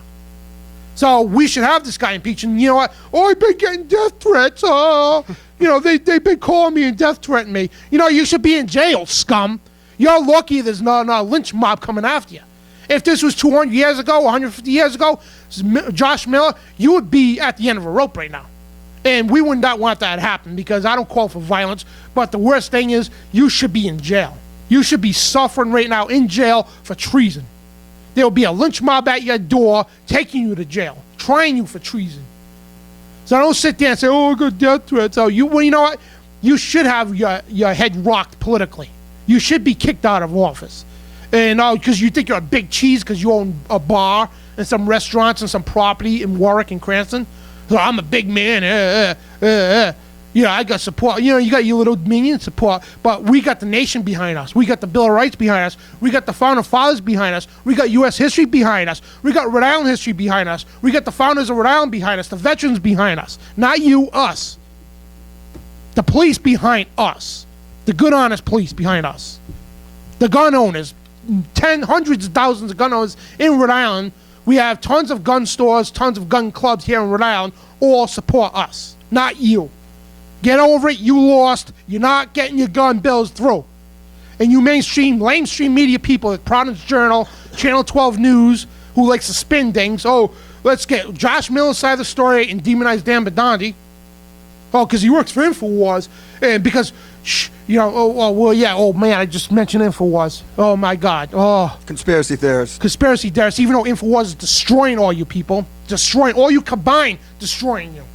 So we should have this guy impeached. And you know what? Oh, I've been getting death threats. They've been calling me and death threatening me. You should be in jail, scum. You're lucky there's not a lynch mob coming after you. If this was 200 years ago, 150 years ago, Josh Miller, you would be at the end of a rope right now. And we would not want that to happen, because I don't call for violence. But the worst thing is, you should be in jail. You should be suffering right now in jail for treason. There will be a lynch mob at your door taking you to jail, trying you for treason. So don't sit there and say, oh, I got death threats. So you know what? You should have your head rocked politically. You should be kicked out of office. And because you think you're a big cheese because you own a bar and some restaurants and some property in Warwick and Cranston. So I'm a big man. Yeah, I got support. You know, you got your little minion support, but we got the nation behind us. We got the Bill of Rights behind us. We got the Founding Fathers behind us. We got U.S. history behind us. We got Rhode Island history behind us. We got the founders of Rhode Island behind us, the veterans behind us. Not you, us. The police behind us. The good, honest police behind us. The gun owners. Hundreds of thousands of gun owners in Rhode Island. We have tons of gun stores, tons of gun clubs here in Rhode Island. All support us, not you. Get over it. You lost. You're not getting your gun bills through. And you lamestream media people at Providence Journal, Channel 12 News, who likes to spin things. Oh, let's get Josh Miller's side of the story and demonize Dan Bidondi. Oh, because he works for INFOWARS. And because, oh, man, I just mentioned INFOWARS. Oh, my God. Oh. Conspiracy theorists. Conspiracy theorists, even though INFOWARS is destroying all you people. Destroying, all you combined, destroying you.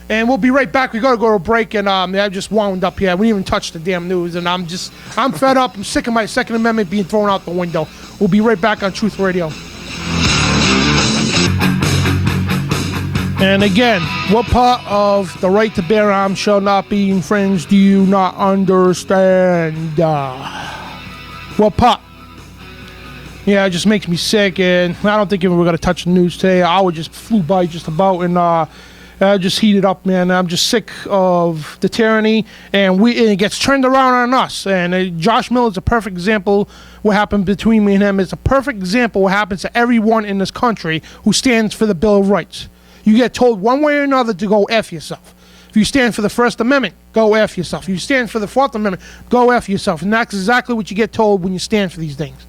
And we'll be right back. We got to go to a break, and I just wound up here. We didn't even touch the damn news, and I'm fed up. I'm sick of my Second Amendment being thrown out the window. We'll be right back on Truth Radio. And again, what part of the right to bear arms shall not be infringed do you not understand? What part? Yeah, it just makes me sick, and I don't think we're going to touch the news today. I would just flew by just about, and just heated up, man. I'm just sick of the tyranny, and it gets turned around on us. And Josh Miller is a perfect example. What happened between me and him is a perfect example. What happens to everyone in this country who stands for the Bill of Rights. You get told one way or another to go F yourself. If you stand for the First Amendment, go F yourself. If you stand for the Fourth Amendment, go F yourself. And that's exactly what you get told when you stand for these things.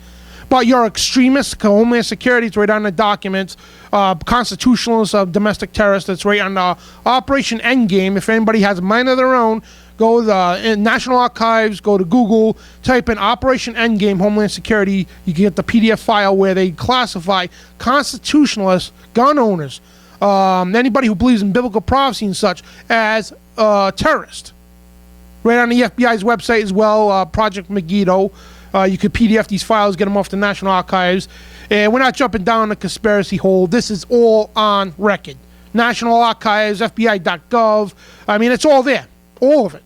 But you're extremists, Homeland Security, it's right on the documents, constitutionalists, domestic terrorists, it's right on the Operation Endgame. If anybody has a mind of their own, go to the National Archives, go to Google, type in Operation Endgame, Homeland Security. You can get the PDF file where they classify constitutionalists, gun owners, anybody who believes in biblical prophecy and such as terrorists. Right on the FBI's website as well, Project Megiddo. You could PDF these files, get them off the National Archives. And we're not jumping down the conspiracy hole. This is all on record. National Archives, FBI.gov. I mean, it's all there. All of it.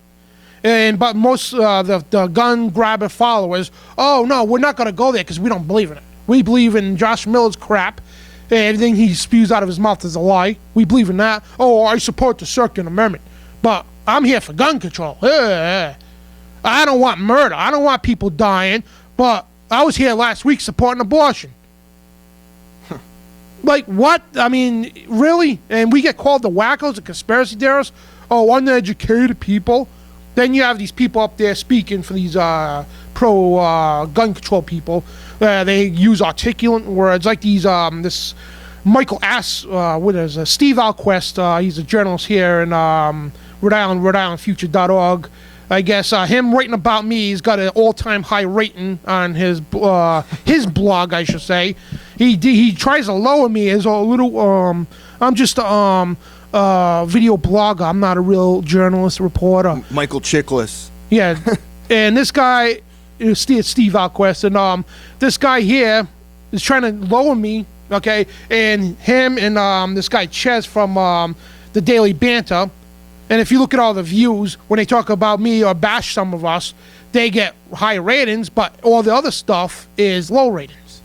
But most the gun grabber followers, oh, no, we're not going to go there because we don't believe in it. We believe in Josh Miller's crap. Everything he spews out of his mouth is a lie. We believe in that. Oh, I support the Second Amendment. But I'm here for gun control. I don't want murder. I don't want people dying. But I was here last week supporting abortion. Like, what? I mean, really? And we get called the wackos, the conspiracy theorists? Oh, uneducated people? Then you have these people up there speaking for these pro-gun control people. They use articulate words like these, this Michael Steve Alquist, he's a journalist here in Rhode Island, RhodeIslandFuture.org. I guess him writing about me, he's got an all-time high rating on his blog, I should say. He tries to lower me as a little, I'm just a video blogger. I'm not a real journalist, reporter. Michael Chiklis. Yeah, and this guy is Steve Alquist, and this guy here is trying to lower me, okay? And him and this guy Ches from the Daily Banter. And if you look at all the views, when they talk about me or bash some of us, they get high ratings, but all the other stuff is low ratings.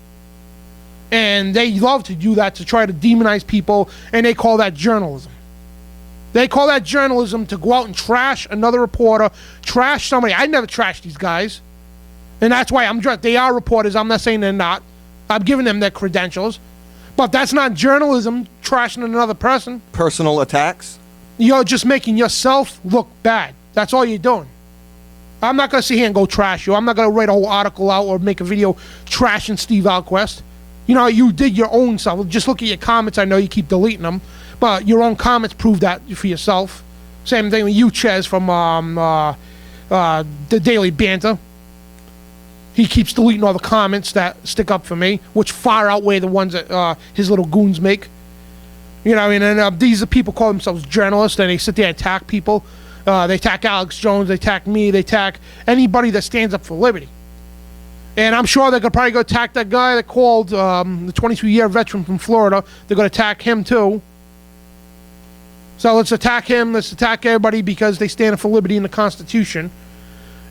And they love to do that to try to demonize people, and they call that journalism. They call that journalism to go out and trash another reporter, trash somebody. I never trash these guys. And that's why they are reporters. I'm not saying they're not. I'm giving them their credentials. But that's not journalism, trashing another person. Personal attacks? You're just making yourself look bad. That's all you're doing. I'm not going to sit here and go trash you. I'm not going to write a whole article out or make a video trashing Steve Alquist. You know, you did your own stuff. Just look at your comments. I know you keep deleting them, but your own comments prove that for yourself. Same thing with you, Ches, from the Daily Banter. He keeps deleting all the comments that stick up for me, which far outweigh the ones that his little goons make. You know, and these are people call themselves journalists, and they sit there and attack people. They attack Alex Jones, they attack me, they attack anybody that stands up for liberty. And I'm sure they're going to probably go attack that guy that called the 22-year veteran from Florida. They're going to attack him too. So let's attack him. Let's attack everybody because they stand for liberty in the Constitution.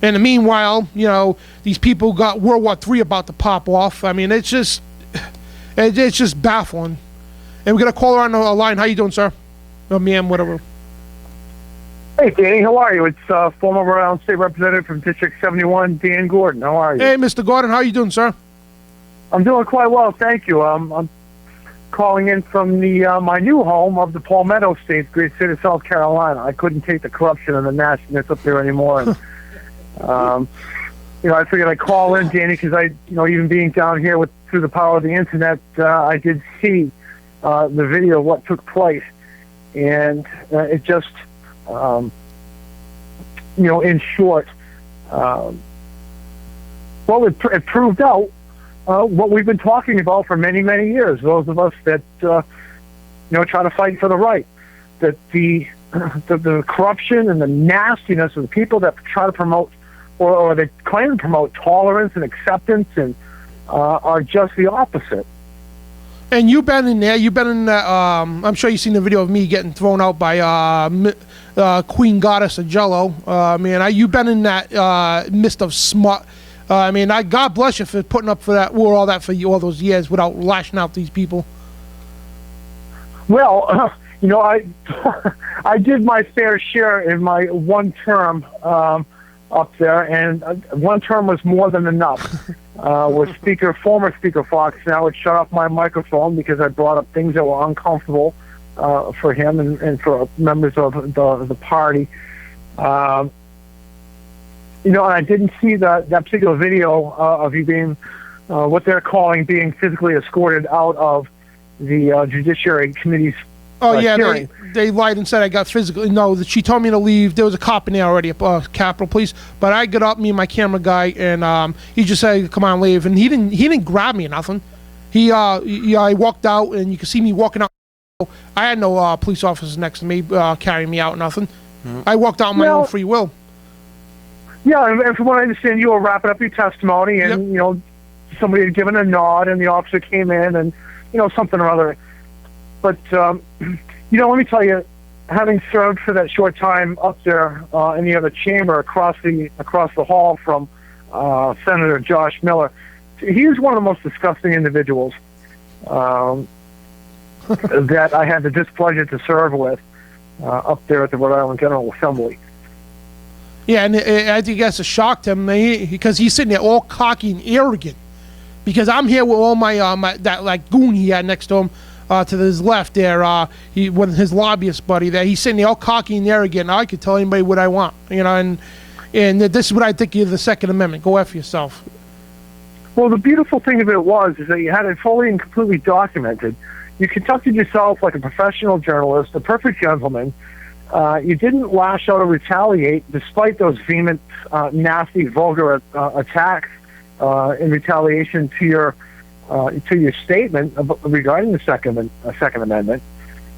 And in the meanwhile, you know, these people got World War III about to pop off. I mean, it's just baffling. And we're gonna call her on the line. How you doing, sir? Or ma'am, whatever. Hey, Danny, how are you? It's former Rhode Island State Representative from District 71, Dan Gordon. How are you? Hey, Mr. Gordon, how you doing, sir? I'm doing quite well, thank you. I'm calling in from my new home of the Palmetto State, great state of South Carolina. I couldn't take the corruption and the nastiness up there anymore. And, you know, I figured I'd call in, Danny, because even being down here through the power of the internet, I did see the video of what took place, and it just. In short, it proved out what we've been talking about for many, many years. Those of us that try to fight for the right, that the corruption and the nastiness of the people that try to promote or they claim to promote tolerance and acceptance and are just the opposite. And you've been in there. You've been in that. I'm sure you've seen the video of me getting thrown out by Queen Goddess of Jello. You've been in that mist of smut. God bless you for putting up for that, all that for you all those years without lashing out these people. Well, I did my fair share in my one term up there, and one term was more than enough. With former Speaker Fox now would shut off my microphone because I brought up things that were uncomfortable for him and for members of the party. And I didn't see that particular video of you being what they're calling being physically escorted out of the Judiciary Committee's hearing. They lied and said I got physically. No, she told me to leave. There was a cop in there already, Capitol Police. But I got up, me and my camera guy, and he just said, "Come on, leave." And he didn't grab me or nothing. I walked out, and you can see me walking out. I had no police officers next to me carrying me out or nothing. I walked out on my own free will. Yeah, and from what I understand, you were wrapping up your testimony, and somebody had given a nod, and the officer came in, and something or other. But let me tell you, having served for that short time up there in the other chamber across the hall from Senator Josh Miller, he was one of the most disgusting individuals that I had the displeasure to serve with up there at the Rhode Island General Assembly. Yeah, and I think that's shocked him because he's sitting there all cocky and arrogant. Because I'm here with all my that goon he had next to him. To his left there, with his lobbyist buddy there, he's sitting there all cocky and arrogant. I could tell anybody what I want, and this is what I think of the Second Amendment. Go F yourself. Well, the beautiful thing of it is that you had it fully and completely documented. You conducted yourself like a professional journalist, a perfect gentleman. You didn't lash out or retaliate, despite those vehement, nasty, vulgar attacks in retaliation to your statement regarding the Second Amendment,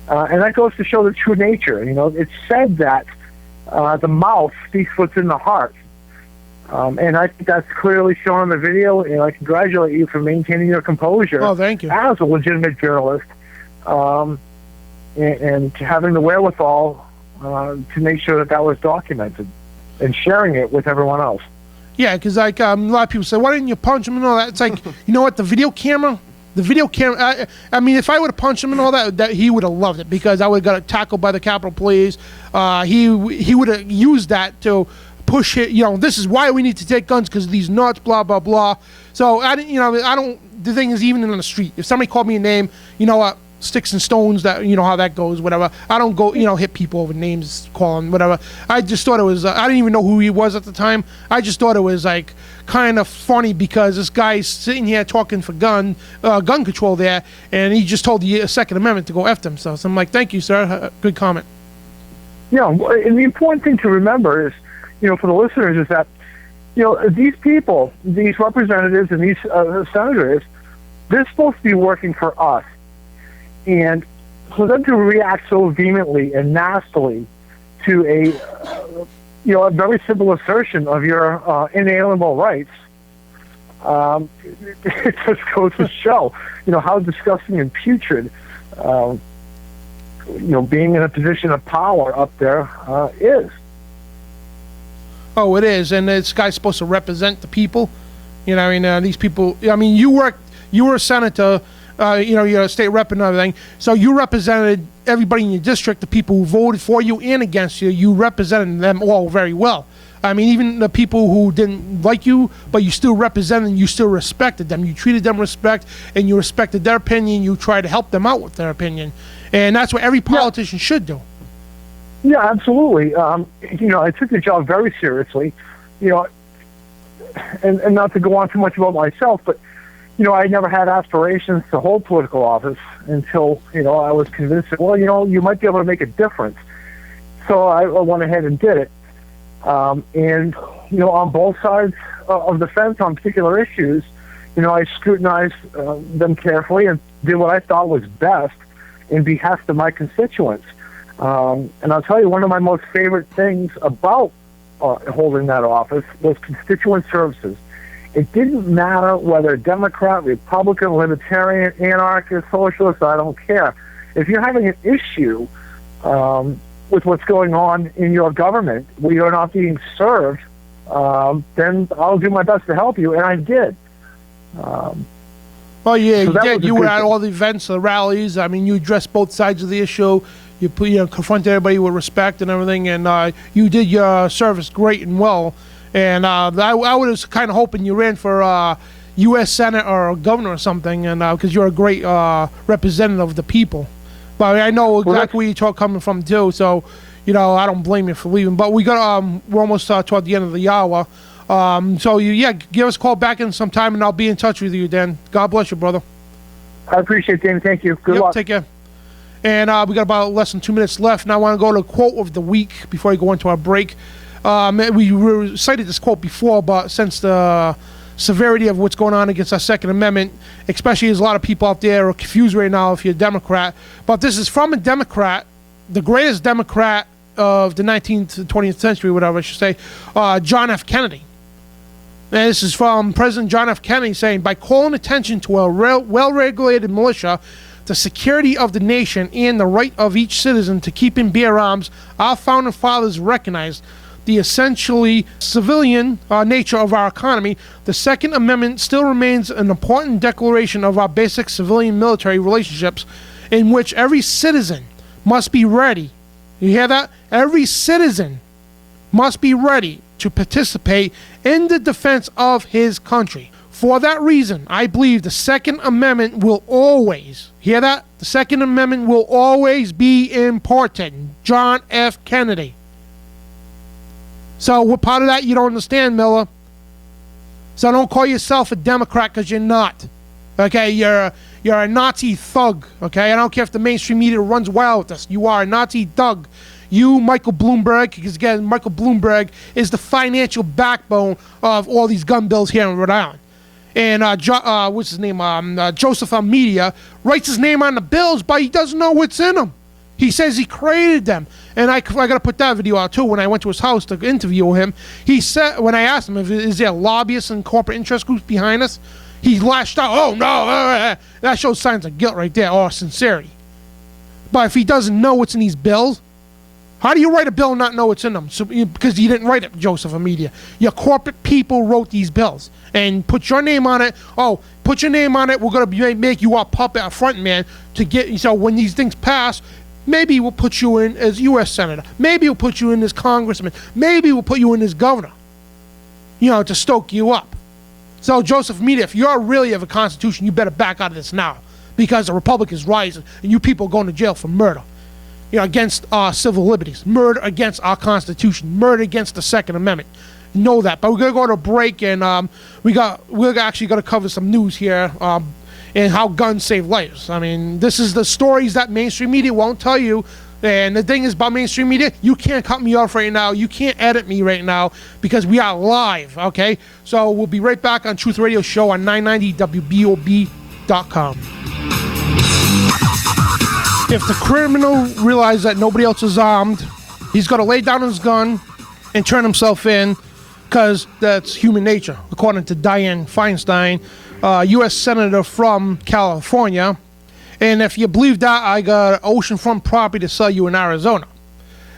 and that goes to show the true nature. It's said that the mouth speaks what's in the heart, and I think that's clearly shown in the video. And I congratulate you for maintaining your composure. Oh, thank you. As a legitimate journalist, and having the wherewithal to make sure that was documented and sharing it with everyone else. Yeah, because a lot of people say, "Why didn't you punch him?" and all that. It's like, you know what? The video camera. If I would have punched him and all that he would have loved it because I would have got tackled by the Capitol Police. He would have used that to push it. This is why we need to take guns because of these nuts. Blah blah blah. So I don't. The thing is, even in the street, if somebody called me a name, you know what? Sticks and stones, that how that goes, whatever. I don't go hit people over names, calling whatever. I just thought it was I didn't even know who he was at the time. I just thought it was like kind of funny because this guy's sitting here talking for gun control there, and he just told the Second Amendment to go F themselves. I'm like, thank you, sir. Good comment. Yeah, and the important thing to remember is, for the listeners, is that these people, these representatives and these senators, they're supposed to be working for us. And for them to react so vehemently and nastily to a very simple assertion of your inalienable rights, it just goes to show, how disgusting and putrid being in a position of power up there is. Oh, it is, and this guy's supposed to represent the people. These people. You were a senator. You're a state rep and everything. So you represented everybody in your district, the people who voted for you and against you. You represented them all very well. Even the people who didn't like you, but you still represented and you still respected them. You treated them with respect, and you respected their opinion. You tried to help them out with their opinion. And that's what every politician should do. Yeah, absolutely. I took the job very seriously, and not to go on too much about myself, but, I never had aspirations to hold political office until, I was convinced that, you might be able to make a difference. So I went ahead and did it. And on both sides of the fence on particular issues, I scrutinized them carefully and did what I thought was best in behest of my constituents. And I'll tell you, one of my most favorite things about holding that office was constituent services. It didn't matter whether Democrat, Republican, Libertarian, Anarchist, Socialist, I don't care. If you're having an issue with what's going on in your government where you're not being served, then I'll do my best to help you, and I did. You did. You were at all the events, the rallies. You addressed both sides of the issue. You confronted everybody with respect and everything, and you did your service great and well. And I was kind of hoping you ran for U.S. Senate or governor or something, and because you're a great representative of the people. But I know exactly where you're coming from too, so I don't blame you for leaving. But we're almost toward the end of the hour. Give us a call back in some time, and I'll be in touch with you, Dan. God bless you, brother. I appreciate it, Danny. Thank you. Good luck. Take care. And we got about less than 2 minutes left, and I want to go to quote of the week before I go into our break. We cited this quote before, but since the severity of what's going on against our Second Amendment, especially as a lot of people out there are confused right now if you're a Democrat, but this is from a Democrat, the greatest Democrat of the 19th to 20th century, whatever I should say, John F. Kennedy. And this is from President John F. Kennedy saying, by calling attention to a well-regulated militia, the security of the nation, and the right of each citizen to keep and bear arms, our founding fathers recognized the essentially civilian nature of our economy. The Second Amendment still remains an important declaration of our basic civilian-military relationships, in which every citizen must be ready. You hear that? Every citizen must be ready to participate in the defense of his country. For that reason, I believe the Second Amendment will always, hear that? The Second Amendment will always be important. John F. Kennedy. So what part of that you don't understand, Miller? So don't call yourself a Democrat, because you're not. Okay, you're a Nazi thug. Okay, I don't care if the mainstream media runs wild with this. You are a Nazi thug. You, Michael Bloomberg, because again, Michael Bloomberg is the financial backbone of all these gun bills here in Rhode Island. And what's his name? Joseph Media writes his name on the bills, but he doesn't know what's in them. He says he created them. And I got to put that video out too. When I went to his house to interview him, he said, when I asked him, is there lobbyists and corporate interest groups behind us? He lashed out, oh no, that shows signs of guilt right there, or sincerity. But if he doesn't know what's in these bills, how do you write a bill and not know what's in them? So, because you didn't write it, Joseph Media. Your corporate people wrote these bills and put your name on it. Oh, put your name on it. We're going to make you a puppet, a front man to get. So when these things pass, maybe we'll put you in as U.S. Senator. Maybe we'll put you in as Congressman. Maybe we'll put you in as Governor. To stoke you up. So Joseph Media, if you're really of a Constitution, you better back out of this now, because the Republic is rising and you people are going to jail for murder. Against our civil liberties, murder against our Constitution, murder against the Second Amendment. Know that. But we're gonna go to a break, and we're actually gonna cover some news here, and how guns save lives. I mean, this is the stories that mainstream media won't tell you. And the thing is about mainstream media, you can't cut me off right now. You can't edit me right now, because we are live. Okay, so we'll be right back on Truth Radio Show on 990WBOB.com. If the criminal realizes that nobody else is armed, he's got to lay down his gun and turn himself in, because that's human nature, according to Dianne Feinstein, U.S. Senator from California. And if you believe that, I got oceanfront property to sell you in Arizona.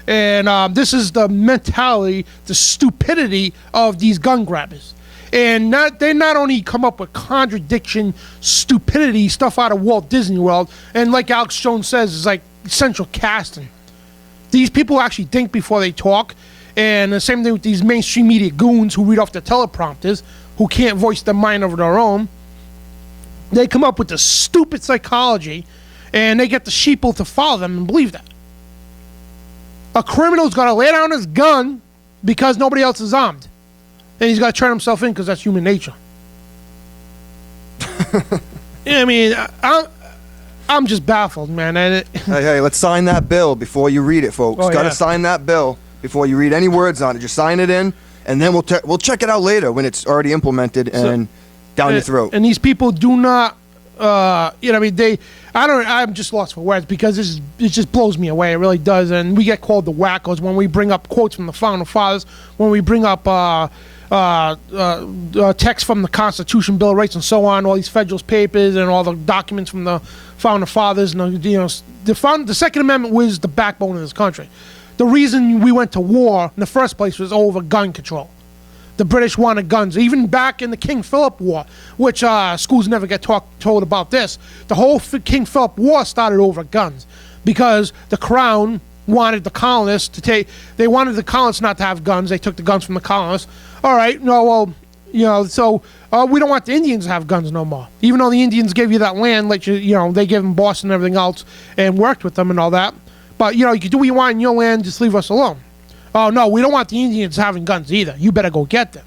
And this is the mentality, the stupidity of these gun grabbers. And they not only come up with contradiction, stupidity, stuff out of Walt Disney World, and like Alex Jones says, it's like central casting. These people actually think before they talk, and the same thing with these mainstream media goons who read off the teleprompters, who can't voice their mind over their own. They come up with this stupid psychology, and they get the sheeple to follow them and believe that. A criminal's got to lay down his gun because nobody else is armed. And he's got to turn himself in because that's human nature. I mean, I'm just baffled, man. Hey, let's sign that bill before you read it, folks. Oh, Gotta sign that bill before you read any words on it. Just sign it in, and then we'll check it out later when it's already implemented and down your throat. And these people do not, I'm just lost for words because it just blows me away. It really does. And we get called the wackos when we bring up quotes from the Founding Fathers, when we bring up text from the Constitution, Bill of Rights, and so on, all these Federalist Papers and all the documents from the Founding Fathers. And the Second Amendment was the backbone of this country. The reason we went to war in the first place was over gun control. The British wanted guns, even back in the King Philip War, which schools never get told about this. The whole King Philip War started over guns because the Crown wanted the colonists they wanted the colonists not to have guns. They took the guns from the colonists. All right, no, well, so we don't want the Indians to have guns no more. Even though the Indians gave you that land, like they gave them Boston and everything else and worked with them and all that. But, you can do what you want in your land, just leave us alone. Oh, no, we don't want the Indians having guns either. You better go get them.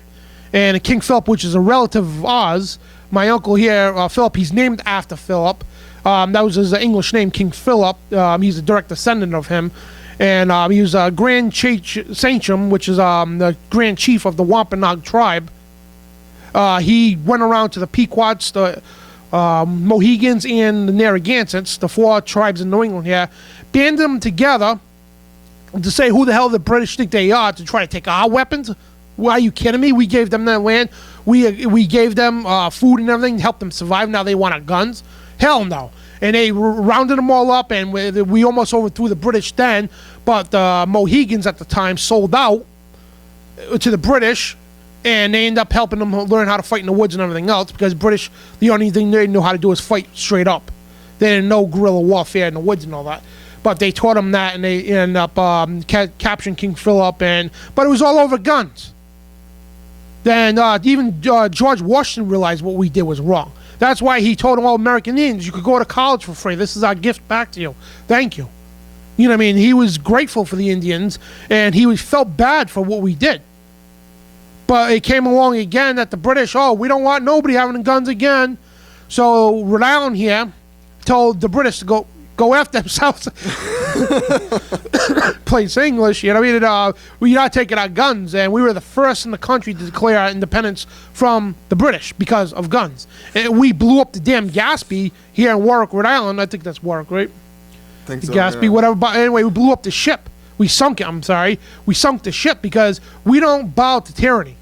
And King Philip, which is a relative of ours, my uncle here, Philip, he's named after Philip. That was his English name, King Philip. He's a direct descendant of him. And he was a Grand Sachem, which is the Grand Chief of the Wampanoag tribe. He went around to the Pequots, the Mohegans, and the Narragansetts, the 4 tribes in New England here, banded them together to say who the hell the British think they are to try to take our weapons. Why, are you kidding me? We gave them that land. We gave them food and everything, helped them survive. Now they want our guns? Hell no. And they rounded them all up, and we almost overthrew the British then, but the Mohegans at the time sold out to the British, and they ended up helping them learn how to fight in the woods and everything else, because British, the only thing they knew how to do is fight straight up. They didn't know guerrilla warfare in the woods and all that. But they taught them that, and they ended up capturing King Philip, but it was all over guns. Then even George Washington realized what we did was wrong. That's why he told all American Indians, you could go to college for free. This is our gift back to you. Thank you. You know what I mean? He was grateful for the Indians, and he felt bad for what we did. But it came along again that the British, we don't want nobody having guns again. So Rhode Island here told the British to go after themselves. Plain English, you know what I mean? We're not taking our guns, and we were the first in the country to declare our independence from the British because of guns. And we blew up the damn Gaspee here in Warwick, Rhode Island. I think that's Warwick, right? Think so, Gaspee, yeah. whatever. But anyway, we blew up the ship. We sunk it, We sunk the ship because we don't bow to tyranny.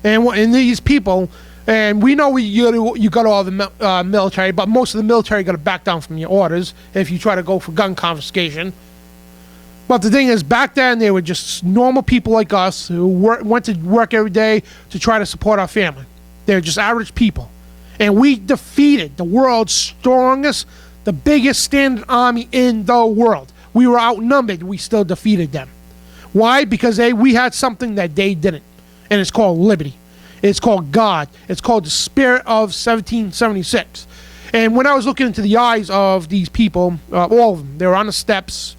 And these people, and we know you got all the military, but most of the military got to back down from your orders if you try to go for gun confiscation. But the thing is, back then, they were just normal people like us who went to work every day to try to support our family. They were just average people. And we defeated the world's strongest, the biggest standing army in the world. We were outnumbered. We still defeated them. Why? Because we had something that they didn't. And it's called liberty. It's called God. It's called the spirit of 1776. And when I was looking into the eyes of these people, all of them, they were on the steps,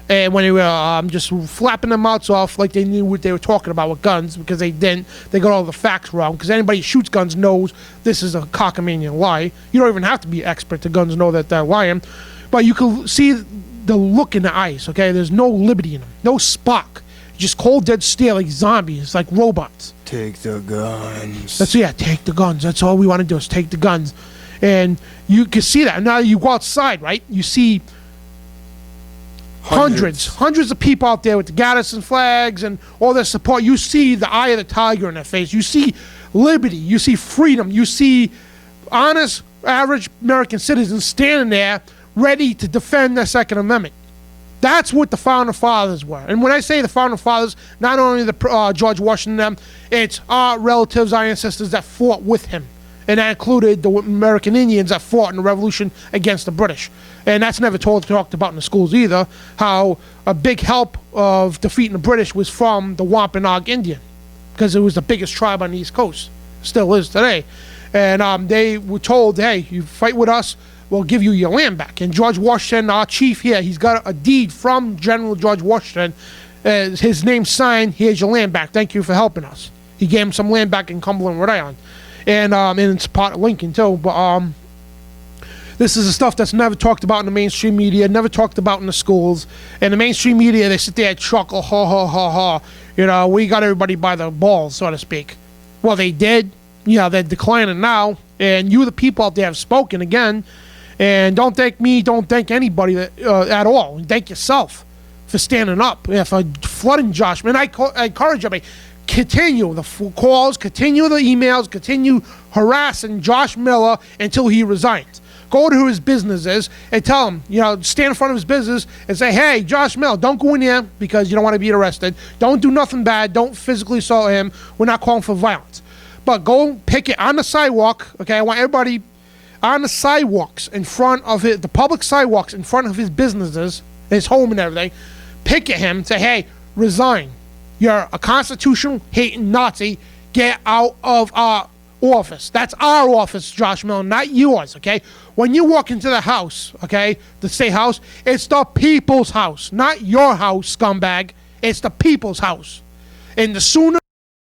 and when they were just flapping their mouths off like they knew what they were talking about with guns, because they didn't. They got all the facts wrong, because anybody who shoots guns knows this is a cockamamie lie. You don't even have to be expert to guns to know that they're lying. But you can see the look in the eyes, okay? There's no liberty in them, no spark. Just cold, dead steel, like zombies, like robots. Take the guns. Take the guns. That's all we want to do is take the guns. And you can see that. Now you go outside, right? You see hundreds of people out there with the Gadsden flags and all their support. You see the eye of the tiger in their face. You see liberty. You see freedom. You see honest, average American citizens standing there ready to defend their Second Amendment. That's what the Founding Fathers were. And when I say the Founding Fathers, not only the George Washington and them, it's our relatives, our ancestors that fought with him. And that included the American Indians that fought in the Revolution against the British. And that's never talked about in the schools either, how a big help of defeating the British was from the Wampanoag Indian, because it was the biggest tribe on the East Coast, still is today. And they were told, hey, you fight with us, we'll give you your land back. And George Washington, our chief here, he's got a deed from General George Washington, his name signed, here's your land back, thank you for helping us. He gave him some land back in Cumberland, Rhode Island. And it's part of Lincoln too, but this is the stuff that's never talked about in the mainstream media, never talked about in the schools. And the mainstream media, they sit there and chuckle, ha ha ha ha. You know, we got everybody by the balls, so to speak. Well, they did. Yeah, they're declining now. And you, the people out there, have spoken again. And don't thank me, don't thank anybody at all. Thank yourself for standing up, for flooding Josh. And I encourage everybody. Continue the calls, continue the emails, continue harassing Josh Miller until he resigns. Go to his businesses and tell him, stand in front of his business and say, hey, Josh Miller, don't go in there because you don't want to be arrested. Don't do nothing bad. Don't physically assault him. We're not calling for violence. But go pick it on the sidewalk, okay? I want everybody on the sidewalks in front of the public sidewalks in front of his businesses, his home and everything. Picket him, say, hey, resign. You're a constitutional-hating Nazi. Get out of our office. That's our office, Josh Miller, not yours, okay? When you walk into the house, okay, the state house, it's the people's house, not your house, scumbag. It's the people's house. And the sooner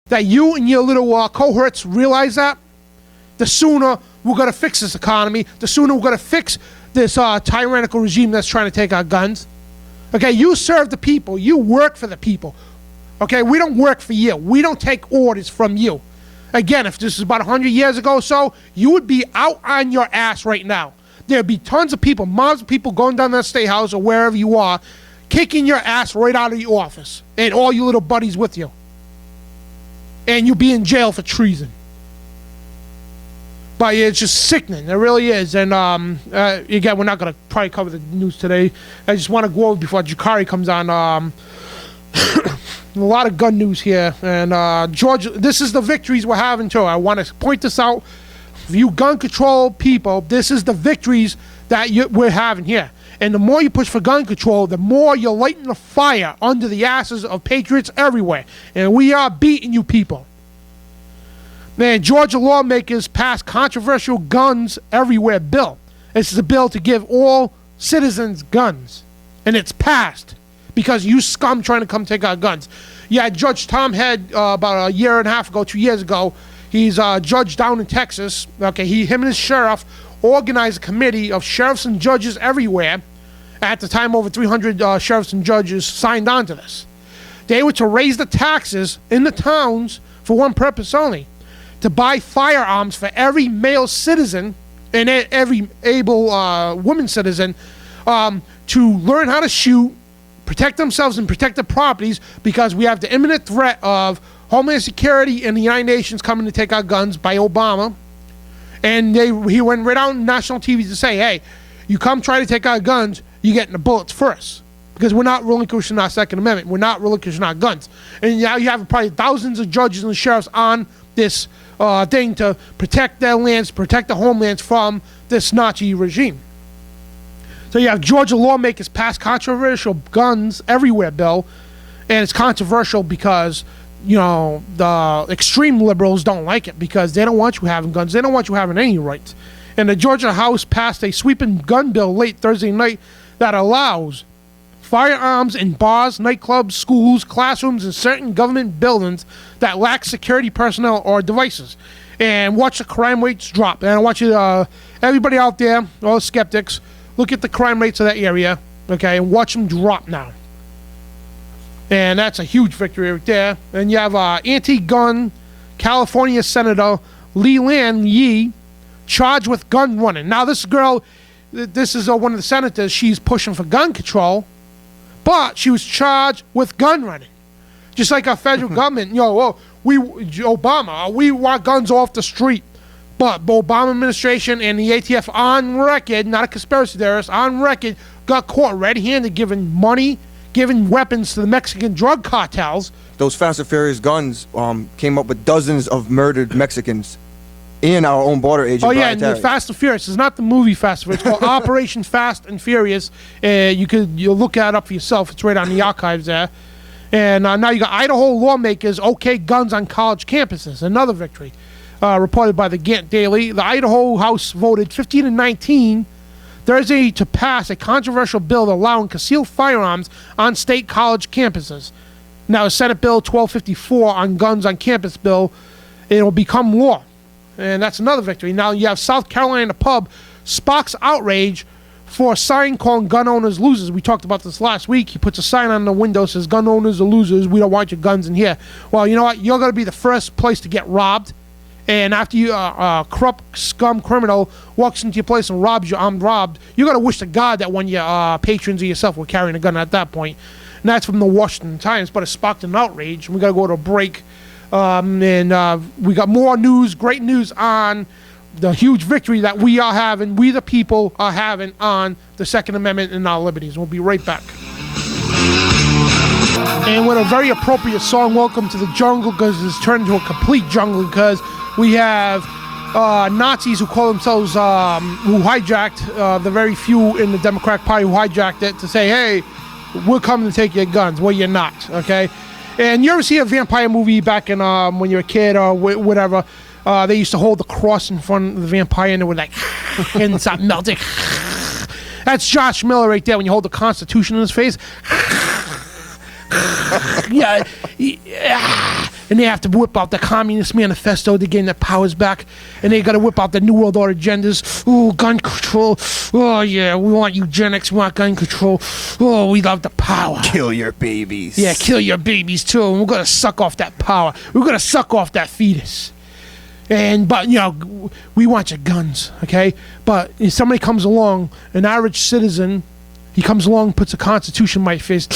that you and your little cohorts realize that, the sooner we're going to fix this economy, the sooner we're going to fix this tyrannical regime that's trying to take our guns. Okay, you serve the people. You work for the people. Okay, we don't work for you. We don't take orders from you. Again, if this is about 100 years ago or so, you would be out on your ass right now. There'd be tons of people, mobs of people going down that state house or wherever you are, kicking your ass right out of your office and all your little buddies with you. And you'll be in jail for treason. But it's just sickening. It really is. And again, we're not going to probably cover the news today. I just want to go over before Jakari comes on. A lot of gun news here, and George, this is the victories we're having too. I want to point this out. For you gun control people, this is the victories that we're having here. And the more you push for gun control, the more you're lighting the fire under the asses of patriots everywhere. And we are beating you people. Man, Georgia lawmakers passed controversial guns everywhere bill. This is a bill to give all citizens guns, and it's passed. Because you scum trying to come take our guns. Yeah, Judge Tom Head, about a year and a half ago, 2 years ago, he's a judge down in Texas. Okay, him and his sheriff organized a committee of sheriffs and judges everywhere. At the time, over 300 sheriffs and judges signed on to this. They were to raise the taxes in the towns for one purpose only, to buy firearms for every male citizen and every able woman citizen to learn how to shoot, protect themselves and protect their properties, because we have the imminent threat of Homeland Security and the United Nations coming to take our guns by Obama. And he went right out on national TV to say, hey, you come try to take our guns, you're getting the bullets first. Because we're not relinquishing our Second Amendment. We're not relinquishing our guns. And now you have probably thousands of judges and sheriffs on this thing to protect their lands, protect the homelands from this Nazi regime. So you have Georgia lawmakers pass controversial guns everywhere bill, and it's controversial because, the extreme liberals don't like it because they don't want you having guns. They don't want you having any rights. And the Georgia House passed a sweeping gun bill late Thursday night that allows firearms in bars, nightclubs, schools, classrooms, and certain government buildings that lack security personnel or devices. And watch the crime rates drop. And I want you everybody out there, all the skeptics, look at the crime rates of that area, okay, and watch them drop now. And that's a huge victory right there. And you have anti-gun California Senator Leland Yee charged with gun running. Now, this girl, this is one of the senators, she's pushing for gun control, but she was charged with gun running. Just like our federal government, Obama, we want guns off the street. But the Obama administration and the ATF on record, not a conspiracy theorist, on record, got caught red-handed giving money, giving weapons to the Mexican drug cartels. Those Fast and Furious guns came up with dozens of murdered Mexicans and our own border agent. Oh, yeah, Brian and Terry. the Fast and Furious. It's not the movie Fast and Furious. It's called Operation Fast and Furious. You'll look that up for yourself. It's right on the archives there. And now you got Idaho lawmakers okay guns on college campuses. Another victory. Reported by the Gant Daily. The Idaho House voted 15-19 Thursday to pass a controversial bill allowing concealed firearms on state college campuses. Now, Senate Bill 1254 on guns on campus bill, it'll become law. And that's another victory. Now you have South Carolina pub sparks outrage for a sign calling gun owners losers. We talked about this last week. He puts a sign on the window says gun owners are losers. We don't want your guns in here. Well, you know what? You're going to be the first place to get robbed. And after you, corrupt scum criminal walks into your place and robs you, armed robbed, you're going to wish to God that one of your patrons or yourself were carrying a gun at that point. And that's from the Washington Times, but it sparked an outrage. We got to go to a break. And we got more news, great news on the huge victory that we are having, we the people are having on the Second Amendment and our liberties. We'll be right back. And with a very appropriate song, Welcome to the Jungle, because it's turned into a complete jungle, because we have Nazis who call themselves, who hijacked, the very few in the Democratic Party who hijacked it to say, hey, we're coming to take your guns. Well, you're not, okay? And you ever see a vampire movie back in when you were a kid or whatever? They used to hold the cross in front of the vampire and it would like and stop melting. That's Josh Miller right there when you hold the Constitution in his face. Yeah. And they have to whip out the Communist Manifesto to gain their powers back. And they got to whip out the New World Order agendas. Oh, gun control. Oh, yeah, we want eugenics. We want gun control. Oh, we love the power. Kill your babies. Yeah, kill your babies, too. And we're going to suck off that power. We're going to suck off that fetus. But, you know, we want your guns, okay? But if somebody comes along, an average citizen, he comes along, puts a Constitution in my face.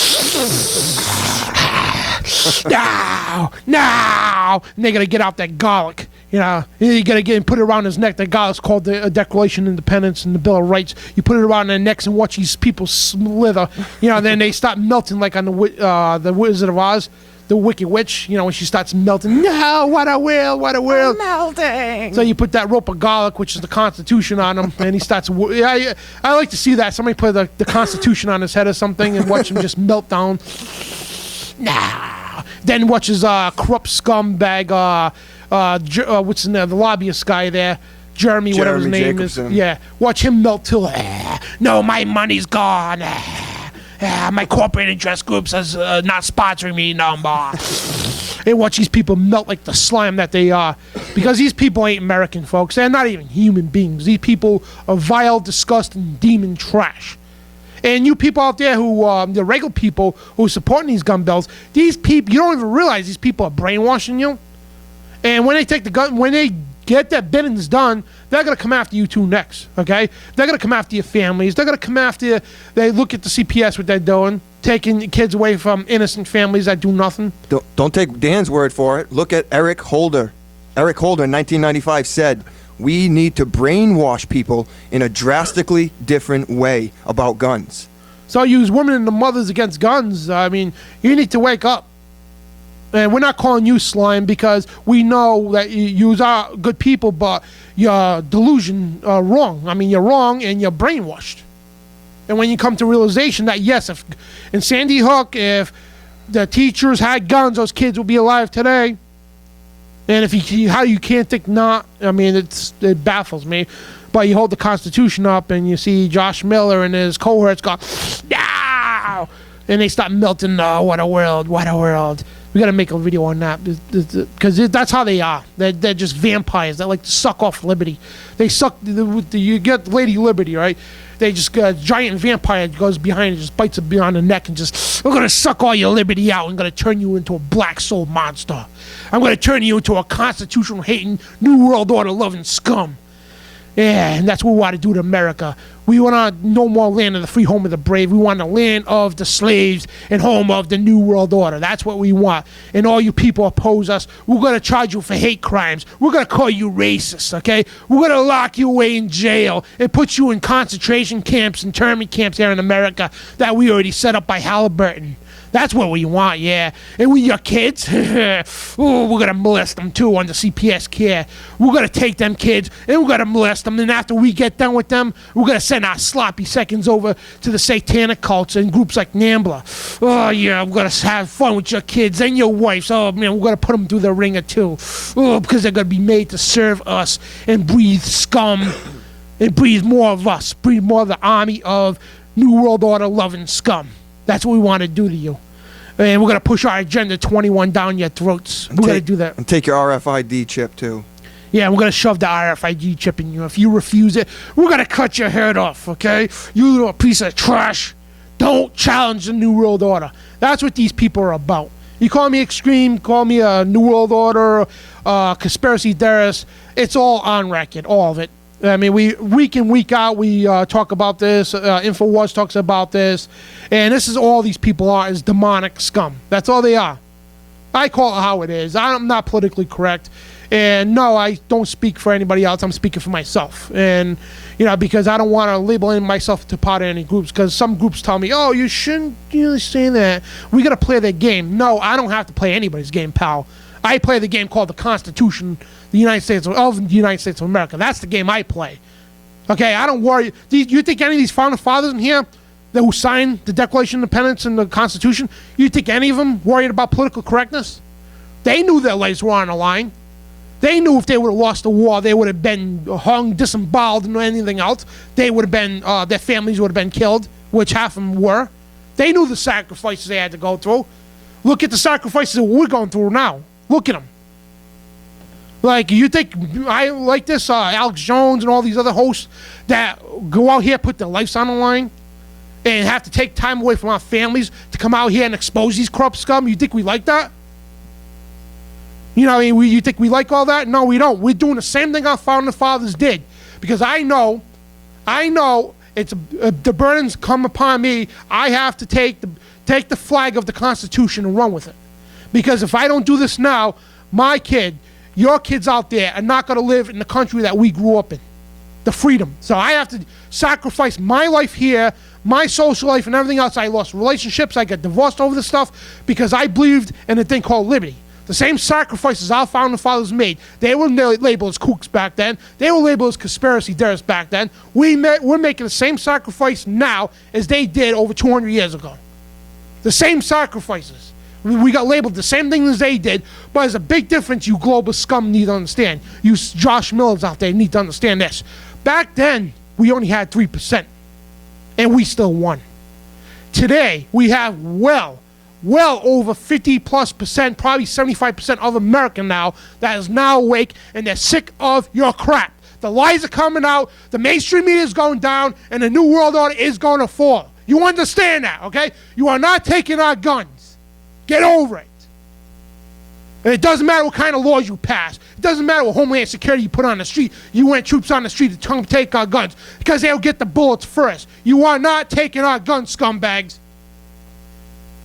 No! And they got to get out that garlic. You know, you got to get and put it around his neck. That garlic's called the Declaration of Independence and the Bill of Rights. You put it around their necks and watch these people slither. You know, then they start melting like on the Wizard of Oz. The Wicked Witch, you know, when she starts melting. No, what a will, what a will. I'm melting. So you put that rope of garlic, which is the Constitution, on him, and he starts. I like to see that. Somebody put the Constitution on his head or something and watch him just melt down. Nah. Then watch his corrupt scumbag, what's his name, the lobbyist guy there. Jeremy, whatever his name Jacobson. is. Yeah. Watch him melt till, no, my money's gone. My corporate interest group says not sponsoring me no more. And watch these people melt like the slime that they are. Because these people ain't American, folks. They're not even human beings. These people are vile, disgusting, demon trash. And you people out there who, the regular people who are supporting these gun bills, these people, you don't even realize these people are brainwashing you. And when they take the gun, when they get their biddings done, they're going to come after you too next, okay? They're going to come after your families. They're going to come after you. They look at the CPS, what they're doing, taking kids away from innocent families that do nothing. Don't take Dan's word for it. Look at Eric Holder. Eric Holder in 1995 said, we need to brainwash people in a drastically different way about guns. So use women and the mothers against guns. I mean, you need to wake up. And we're not calling you slime because we know that you are good people, but your delusion are wrong. I mean, you're wrong and you're brainwashed. And when you come to realization that, yes, if in Sandy Hook, if the teachers had guns, those kids would be alive today. And how you can't think not, I mean, it baffles me. But you hold the Constitution up and you see Josh Miller and his cohorts go, no! And they start melting, what a world, what a world. We got to make a video on that because that's how they are. They're just vampires that like to suck off liberty. They suck. You get Lady Liberty, right? They just got a giant vampire goes behind and just bites it behind the neck and just, we're gonna suck all your liberty out. I'm gonna turn you into a black soul monster. I'm gonna turn you into a constitutional hating, new world order loving scum. Yeah, and that's what we want to do to America. We want no more land of the free, home of the brave. We want the land of the slaves and home of the New World Order. That's what we want. And all you people oppose us, we're going to charge you for hate crimes. We're going to call you racist, okay? We're going to lock you away in jail and put you in concentration camps and internment camps here in America that we already set up by Halliburton. That's what we want, yeah. And we your kids, ooh, we're going to molest them too under CPS care. We're going to take them kids and we're going to molest them. And after we get done with them, we're going to send our sloppy seconds over to the satanic cults and groups like NAMBLA. Oh, yeah, we're going to have fun with your kids and your wives. Oh, man, we're going to put them through the ringer too. Oh, because they're going to be made to serve us and breathe scum and breathe more of us, breathe more of the army of New World Order loving scum. That's what we want to do to you. And we're going to push our Agenda 21 down your throats. We're going to do that. And take your RFID chip, too. Yeah, we're going to shove the RFID chip in you. If you refuse it, we're going to cut your head off, okay? You little piece of trash. Don't challenge the New World Order. That's what these people are about. You call me extreme, call me a New World Order, conspiracy theorist. It's all on record, all of it. I mean, we week in, week out, we talk about this. INFOWARS talks about this. And this is all these people are, is demonic scum. That's all they are. I call it how it is. I'm not politically correct. And no, I don't speak for anybody else. I'm speaking for myself. And, you know, because I don't want to label myself to part of any groups. Because some groups tell me, oh, you shouldn't really say that. We got to play their game. No, I don't have to play anybody's game, pal. I play the game called the Constitution, the United States of America. That's the game I play. Okay, I don't worry. Do you think any of these founding fathers in here that who signed the Declaration of Independence and the Constitution, you think any of them worried about political correctness? They knew their lives were on the line. They knew if they would have lost the war, they would have been hung, disemboweled, and anything else. They would have been, their families would have been killed, which half of them were. They knew the sacrifices they had to go through. Look at the sacrifices that we're going through now. Look at them. Like, you think I like this, Alex Jones and all these other hosts that go out here, put their lives on the line, and have to take time away from our families to come out here and expose these corrupt scum? You think we like that? You know, you think we like all that? No, we don't. We're doing the same thing our founding fathers did. Because I know it's the burdens come upon me. I have to take the flag of the Constitution and run with it. Because if I don't do this now, my kid, your kids out there are not going to live in the country that we grew up in, the freedom. So I have to sacrifice my life here, my social life, and everything else. I lost relationships. I got divorced over this stuff because I believed in a thing called liberty. The same sacrifices our founding fathers made. They were labeled as kooks back then. They were labeled as conspiracy theorists back then. We're making the same sacrifice now as they did over 200 years ago. The same sacrifices. We got labeled the same thing as they did, but there's a big difference you global scum need to understand. You Josh Millers out there need to understand this. Back then, we only had 3%, and we still won. Today, we have well over 50+%, probably 75% of America now that is now awake, and they're sick of your crap. The lies are coming out, the mainstream media is going down, and the New World Order is going to fall. You understand that, okay? You are not taking our guns. Get over it. And it doesn't matter what kind of laws you pass. It doesn't matter what Homeland Security you put on the street. You want troops on the street to come take our guns because they'll get the bullets first. You are not taking our guns, scumbags.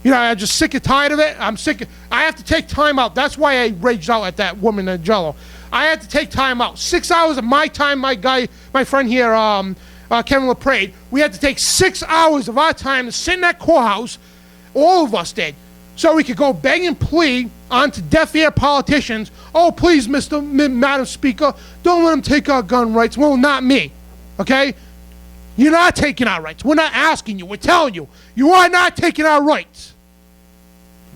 You know, I'm just sick and tired of it. I have to take time out. That's why I raged out at that woman in Jello. I had to take time out. 6 hours of my time, my friend here, Kevin LaPrade, we had to take 6 hours of our time to sit in that courthouse. All of us did. So we could go beg and plead onto deaf ear politicians. Oh, please, Madam Speaker, don't let them take our gun rights. Well, not me, okay? You're not taking our rights. We're not asking you. We're telling you. You are not taking our rights.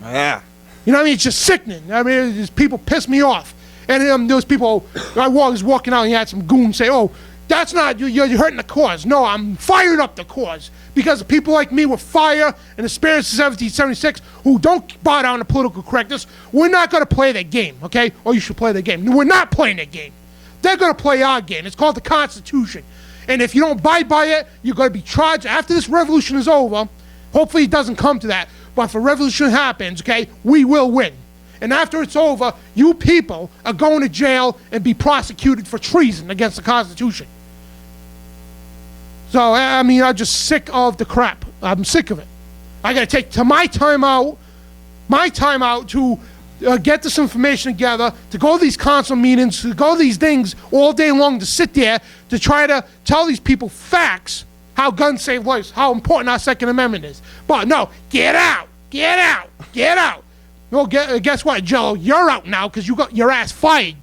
Yeah. You know what I mean? It's just sickening. I mean, these people piss me off. And those people, I was walking out and you had some goons say, oh, that's not, you're hurting the cause. No, I'm firing up the cause. Because of people like me with fire and experience in 1776 who don't bow down to political correctness, we're not going to play that game, okay? Or you should play the game. We're not playing that game. They're going to play our game. It's called the Constitution. And if you don't abide by it, you're going to be charged. After this revolution is over, hopefully it doesn't come to that, but if a revolution happens, okay, we will win. And after it's over, you people are going to jail and be prosecuted for treason against the Constitution. So, I mean, I'm just sick of the crap. I'm sick of it. I got to take my time out to get this information together, to go to these council meetings, to go to these things all day long, to sit there, to try to tell these people facts, how guns save lives, how important our Second Amendment is. But no, get out. Well, guess what, Jello? You're out now because you got your ass fired.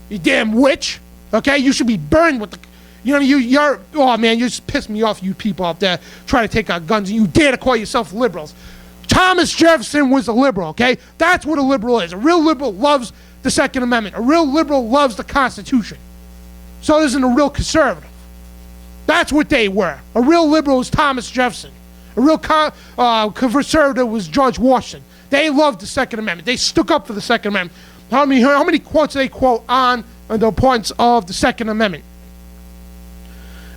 You damn witch. Okay, you should be burned with the... you're... Oh, man, you just pissed me off, you people out there trying to take our guns, and you dare to call yourself liberals. Thomas Jefferson was a liberal, okay? That's what a liberal is. A real liberal loves the Second Amendment. A real liberal loves the Constitution. So isn't a real conservative. That's what they were. A real liberal was Thomas Jefferson. A real conservative was George Washington. They loved the Second Amendment. They stuck up for the Second Amendment. How many quotes do they quote on the importance of the Second Amendment?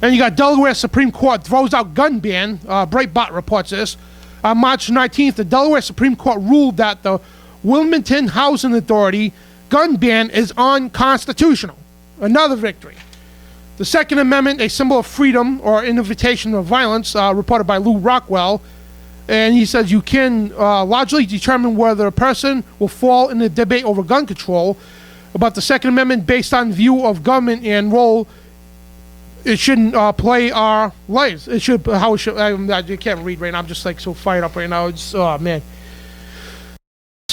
And you got Delaware Supreme Court throws out gun ban. Breitbart reports this. On March 19th, the Delaware Supreme Court ruled that the Wilmington Housing Authority gun ban is unconstitutional. Another victory. The Second Amendment, a symbol of freedom or invitation of violence, reported by Lou Rockwell. And he says you can largely determine whether a person will fall in the debate over gun control. About the Second Amendment, based on view of government and role, it shouldn't play our lives. It should. How it should. I can't read right now. I'm just like so fired up right now. It's man.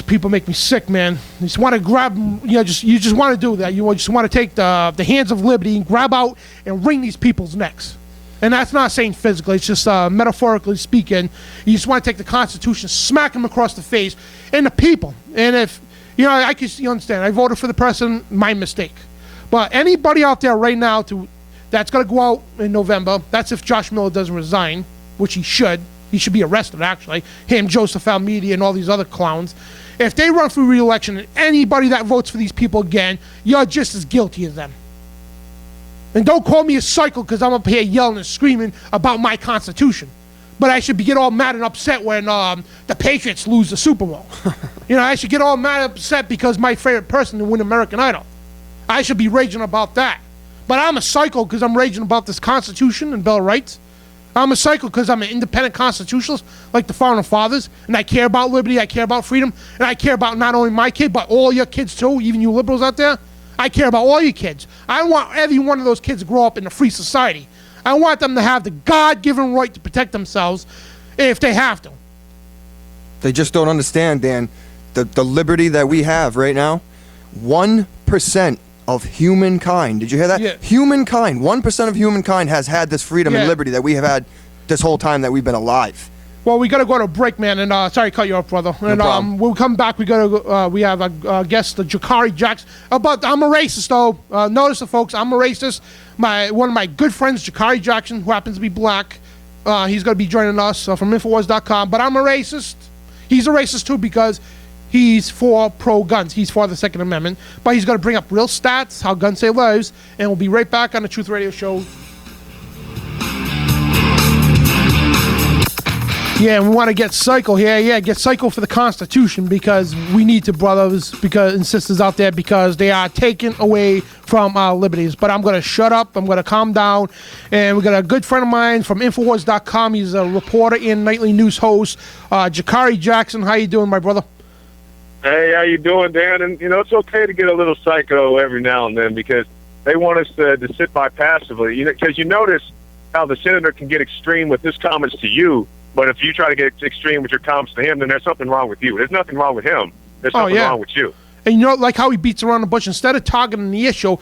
People make me sick, man. You just want to grab. You just want to do that. You just want to take the hands of liberty and grab out and wring these people's necks. And that's not saying physically. It's just metaphorically speaking. You just want to take the Constitution, smack them across the face, and the people. And if I can understand. I voted for the president. My mistake. But anybody out there right now that's going to go out in November. That's if Josh Miller doesn't resign, which he should. He should be arrested, actually. Him, Joseph Almeida, and all these other clowns. If they run for re-election, and anybody that votes for these people again, you're just as guilty as them. And don't call me a psycho because I'm up here yelling and screaming about my Constitution. But I should get all mad and upset when the Patriots lose the Super Bowl. I should get all mad and upset because my favorite person to win American Idol. I should be raging about that. But I'm a psycho because I'm raging about this Constitution and Bill of Rights. I'm a psycho because I'm an independent constitutionalist like the Founding Fathers, and I care about liberty, I care about freedom, and I care about not only my kid, but all your kids too, even you liberals out there. I care about all your kids. I want every one of those kids to grow up in a free society. I want them to have the God-given right to protect themselves if they have to. They just don't understand, Dan, the liberty that we have right now. 1% of humankind. Did you hear that? Yeah. Humankind. 1% of humankind has had this freedom and liberty that we have had this whole time that we've been alive. Well, we got to go to a break, man, and sorry to cut you off, brother. No And problem. we'll come back. We have a guest, the Jakari Jackson. But I'm a racist, though. Notice it, folks. I'm a racist. One of my good friends, Jakari Jackson, who happens to be black, he's going to be joining us from INFOWARS.com. But I'm a racist. He's a racist, too, because he's for pro-guns. He's for the Second Amendment. But he's going to bring up real stats, how guns save lives, and we'll be right back on the Truth Radio Show. Yeah, and we want to get psycho here. Yeah, get psycho for the Constitution because we need to, brothers and sisters out there, because they are taken away from our liberties. But I'm going to shut up. I'm going to calm down. And we got a good friend of mine from INFOWARS.com. He's a reporter and nightly news host, Jakari Jackson. How you doing, my brother? Hey, how you doing, Dan? And, it's okay to get a little psycho every now and then because they want us to sit by passively. Because you notice how the senator can get extreme with his comments to you, but if you try to get extreme with your comments to him, then there's something wrong with you. There's nothing wrong with him. There's something wrong with you. And like how he beats around the bush. Instead of targeting the issue,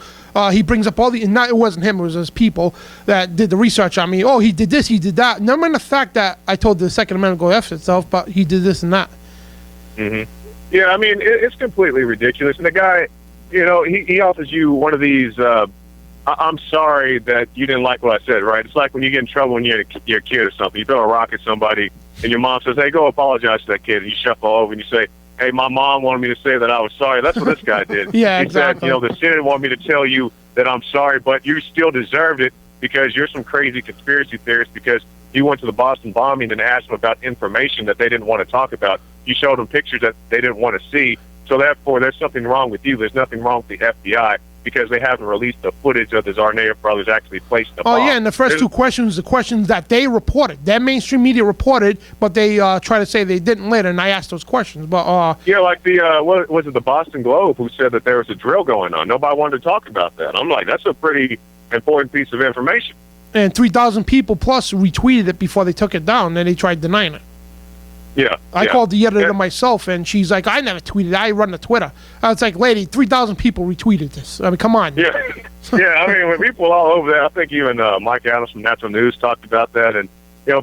he brings up all the... And it wasn't him, it was his people that did the research on me. Oh, he did this, he did that. Never mind the fact that I told the Second Amendment to go F itself, but he did this and that. Mm-hmm. Yeah, I mean, it's completely ridiculous. And the guy, he offers you one of these... I'm sorry that you didn't like what I said, right? It's like when you get in trouble when you're a kid or something. You throw a rock at somebody, and your mom says, hey, go apologize to that kid. And you shuffle over, and you say, hey, my mom wanted me to say that I was sorry. That's what this guy did. Yeah, he exactly. said, the Senate wanted me to tell you that I'm sorry, but you still deserved it because you're some crazy conspiracy theorist because you went to the Boston bombing and asked them about information that they didn't want to talk about. You showed them pictures that they didn't want to see. So therefore, there's something wrong with you. There's nothing wrong with the FBI. because they haven't released the footage of the Zarnaev brothers actually placing the Oh, bomb. yeah, and the first two questions, the questions that they reported, that mainstream media reported, but they try to say they didn't later, and I asked those questions. But yeah, like the, what was it, the Boston Globe, who said that there was a drill going on. Nobody wanted to talk about that. I'm like, that's a pretty important piece of information. And 3,000 people plus retweeted it before they took it down, and they tried denying it. Yeah. I called the editor myself, and she's like, I never tweeted. I run the Twitter. I was like, lady, 3,000 people retweeted this. I mean, come on. Yeah. Yeah, I mean, when people all over that, I think even Mike Adams from Natural News talked about that, and,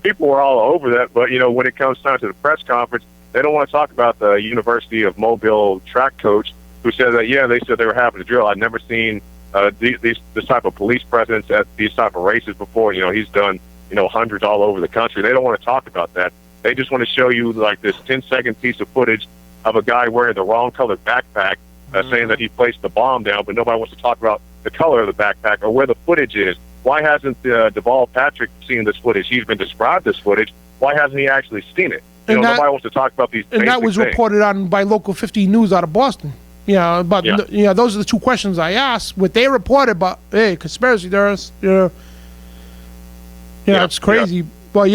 people were all over that, but, when it comes time to the press conference, they don't want to talk about the University of Mobile track coach who said that, they said they were having a drill. I'd never seen this type of police presence at these type of races before. He's done, hundreds all over the country. They don't want to talk about that. They just want to show you like this 10-second piece of footage of a guy wearing the wrong colored backpack, saying that he placed the bomb down, but nobody wants to talk about the color of the backpack or where the footage is. Why hasn't Deval Patrick seen this footage? He's been described this footage. Why hasn't he actually seen it? Nobody wants to talk about these basic And that was things. reported on by Local 15 News out of Boston. But those are the two questions I asked. What they reported, but hey, conspiracy theorists, it's crazy. But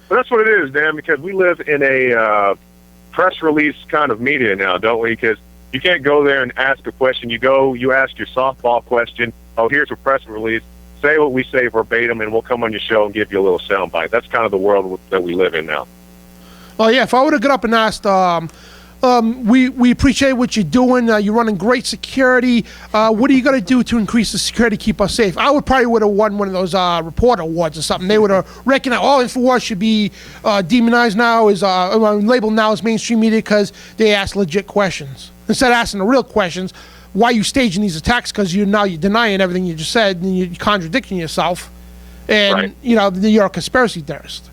but that's what it is, Dan, because we live in a press release kind of media now, don't we? Because you can't go there and ask a question. You ask your softball question. Oh, here's a press release. Say what we say verbatim, and we'll come on your show and give you a little soundbite. That's kind of the world that we live in now. Well, yeah, if I would have got up and asked, we appreciate what you're doing. You're running great security. What are you going to do to increase the security, keep us safe? I probably would have won one of those reporter awards or something. They would have recognized, INFOWARS should be demonized now, labeled now as mainstream media because they ask legit questions. Instead of asking the real questions, why are you staging these attacks? Because you're denying everything you just said and you're contradicting yourself. And, you're a conspiracy theorist.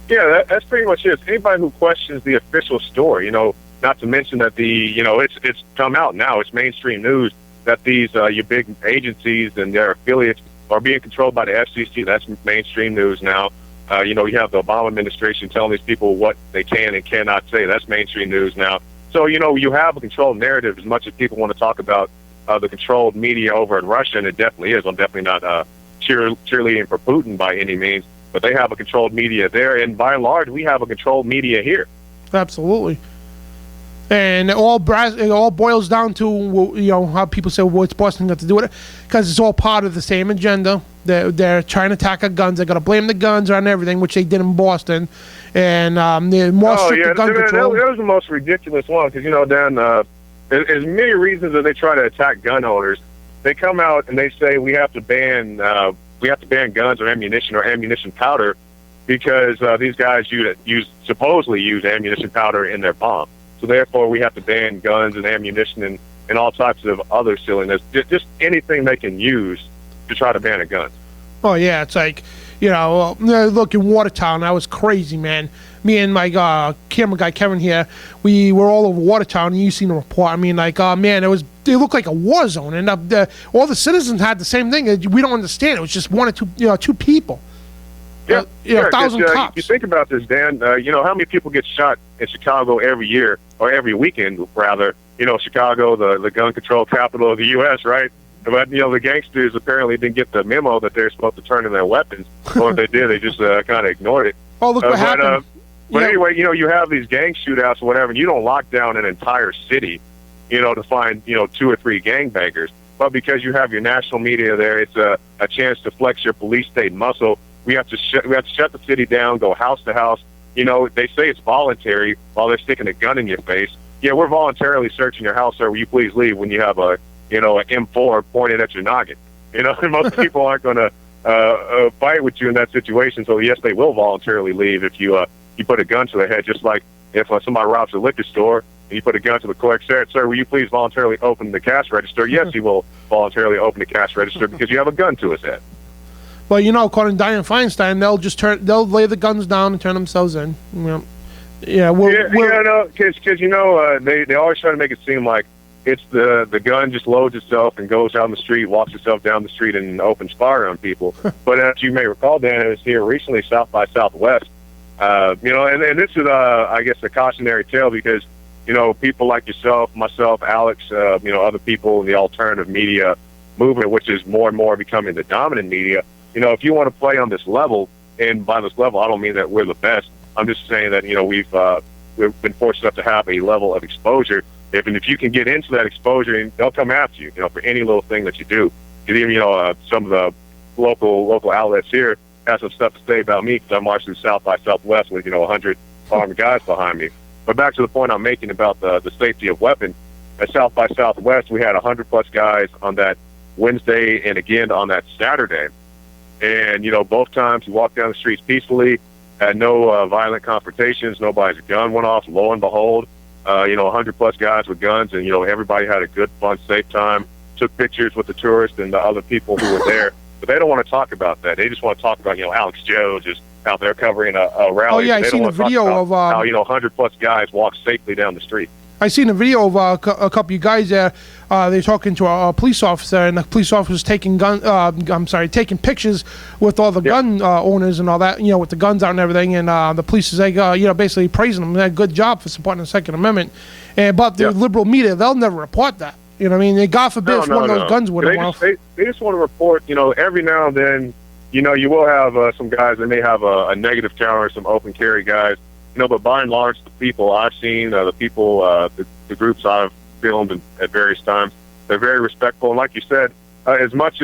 Yeah, that's pretty much it. Anybody who questions the official story, not to mention that it's come out now, it's mainstream news that these your big agencies and their affiliates are being controlled by the FCC. That's mainstream news now. You have the Obama administration telling these people what they can and cannot say. That's mainstream news now. So, you have a controlled narrative as much as people want to talk about the controlled media over in Russia, and it definitely is. I'm definitely not cheerleading for Putin by any means. But they have a controlled media there, and by and large, we have a controlled media here. Absolutely. And it all boils down to how people say, what's Boston got to do with it? Because it's all part of the same agenda. They're trying to attack our guns. They're going to blame the guns on everything, which they did in Boston. And they're more strict gun control. That was the most ridiculous one because, Dan, there's many reasons that they try to attack gun owners. They come out and they say we have to ban guns or ammunition powder because these guys supposedly use ammunition powder in their bomb. So therefore, we have to ban guns and ammunition and all types of other silliness, just anything they can use to try to ban a gun. Oh, yeah, it's like, look, in Watertown, that was crazy, man. Me and my camera guy, Kevin, here, we were all over Watertown, and you seen the report. I mean, like, man, it looked like a war zone, and all the citizens had the same thing. We don't understand. It was just one or two people. Yeah, 1,000 cops. You think about this, Dan. How many people get shot in Chicago every year, or every weekend, rather? Chicago, the gun control capital of the U.S., right? But, the gangsters apparently didn't get the memo that they're supposed to turn in their weapons. Or if they did, they just kind of ignored it. Oh, look what happened. But anyway, you have these gang shootouts or whatever, and you don't lock down an entire city, to find, 2 or 3 gangbangers. But because you have your national media there, it's a chance to flex your police state muscle. We have to shut the city down, go house to house. They say it's voluntary while they're sticking a gun in your face. Yeah, we're voluntarily searching your house, sir. Will you please leave when you have an M4 pointed at your noggin? Most people aren't going to fight with you in that situation. So yes, they will voluntarily leave if you put a gun to their head. Just like if somebody robs a liquor store and you put a gun to the clerk, sir, will you please voluntarily open the cash register? Yes, he will voluntarily open the cash register because you have a gun to his head. Well, according to Dianne Feinstein, they'll lay the guns down and turn themselves in. Because they always try to make it seem like it's the gun just loads itself and goes down the street, walks itself down the street, and opens fire on people. But as you may recall, Dan, it was here recently, South by Southwest. And this is, I guess, a cautionary tale because, people like yourself, myself, Alex, other people in the alternative media movement, which is more and more becoming the dominant media. If you want to play on this level, and by this level, I don't mean that we're the best. I'm just saying that, we've been fortunate enough to have a level of exposure. If you can get into that exposure, they'll come after you, for any little thing that you do. Even, some of the local outlets here have some stuff to say about me because I marched through South by Southwest with, 100 armed guys behind me. But back to the point I'm making about the safety of weapons, at South by Southwest, we had 100-plus guys on that Wednesday and again on that Saturday. And, both times we walked down the streets peacefully, had no violent confrontations, nobody's gun went off. Lo and behold, 100-plus guys with guns, and, everybody had a good, fun, safe time, took pictures with the tourists and the other people who were there. But they don't want to talk about that. They just want to talk about, Alex Jones is out there covering a rally. Oh, yeah, I they seen don't a video of... how, 100-plus guys walk safely down the street. I seen a video of a couple of you guys there. They're talking to a police officer, and the police officer was taking pictures with all the gun owners and all that, with the guns out and everything. And the police is like, basically praising them. They had a good job for supporting the Second Amendment. But the liberal media, they'll never report that. You know what I mean? God forbid if one of those guns would have went off. They just want to report, every now and then, you will have some guys that may have a negative counter, some open carry guys. But by and large, the people I've seen, the people, the groups I've filmed at various times, they're very respectful. And like you said, as much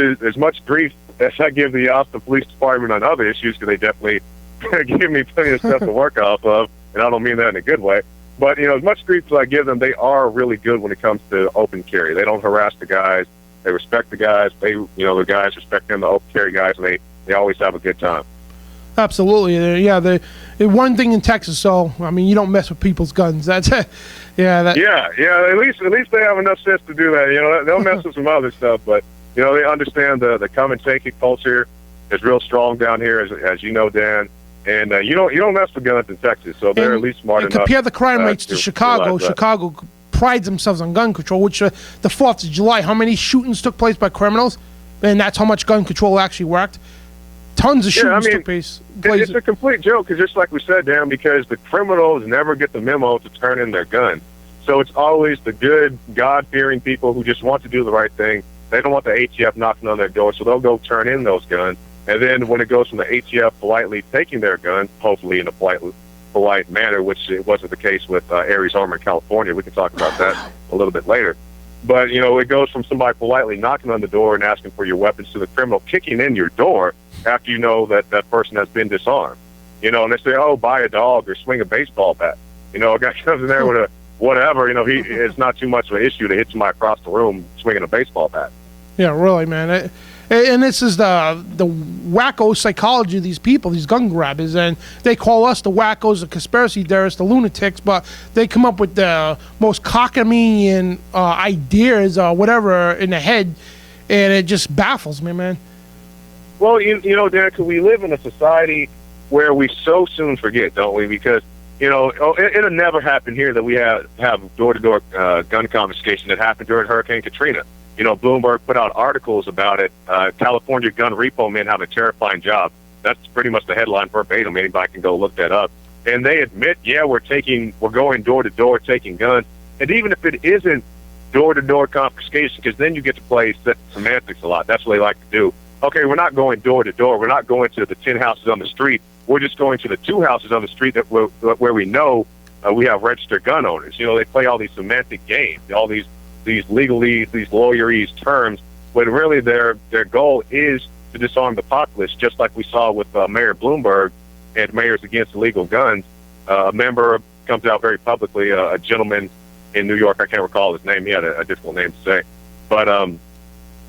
grief as I give the Austin Police Department on other issues, because they definitely give me plenty of stuff to work off of, and I don't mean that in a good way. But, as much grief as I give them, they are really good when it comes to open carry. They don't harass the guys. They respect the guys. The guys respect them, the open carry guys, and they always have a good time. Absolutely, yeah. The one thing in Texas, so I mean, you don't mess with people's guns. That's yeah. At least they have enough sense to do that. They'll mess with some other stuff, but they understand the come and take it culture is real strong down here, as you know, Dan. And you don't mess with guns in Texas, so they're at least smart enough. Compare the crime rates to Chicago. Chicago prides themselves on gun control. Which the 4th of July, how many shootings took place by criminals, and that's how much gun control actually worked. Tons of shootings took place. It's a complete joke, because just like we said, Dan, because the criminals never get the memo to turn in their gun. So it's always the good, God-fearing people who just want to do the right thing. They don't want the ATF knocking on their door, so they'll go turn in those guns. And then when it goes from the ATF politely taking their guns, hopefully in a polite manner, which it wasn't the case with Aries Armor in California. We can talk about that a little bit later. But, it goes from somebody politely knocking on the door and asking for your weapons to the criminal kicking in your door after you know that person has been disarmed. And they say, oh, buy a dog or swing a baseball bat. A guy comes in there with a whatever, it's not too much of an issue to hit somebody across the room swinging a baseball bat. Yeah, really, man. And this is the wacko psychology of these people, these gun grabbers. And they call us the wackos, the conspiracy theorists, the lunatics, but they come up with the most cockamamie ideas or whatever in the head, and it just baffles me, man. Well, Dan, because we live in a society where we so soon forget, don't we? Because, it'll never happen here that we have door-to-door gun confiscation that happened during Hurricane Katrina. Bloomberg put out articles about it. California gun repo men have a terrifying job. That's pretty much the headline verbatim. Anybody can go look that up. And they admit, we're going door-to-door taking guns. And even if it isn't door-to-door confiscation, because then you get to play semantics a lot. That's what they like to do. Okay, we're not going door to door. We're not going to the 10 houses on the street. We're just going to the 2 houses on the street where we know we have registered gun owners. They play all these semantic games, all these legalese, these lawyerese terms, when really their goal is to disarm the populace, just like we saw with Mayor Bloomberg and Mayors Against Illegal Guns. A member comes out very publicly, a gentleman in New York, I can't recall his name. He had a difficult name to say. But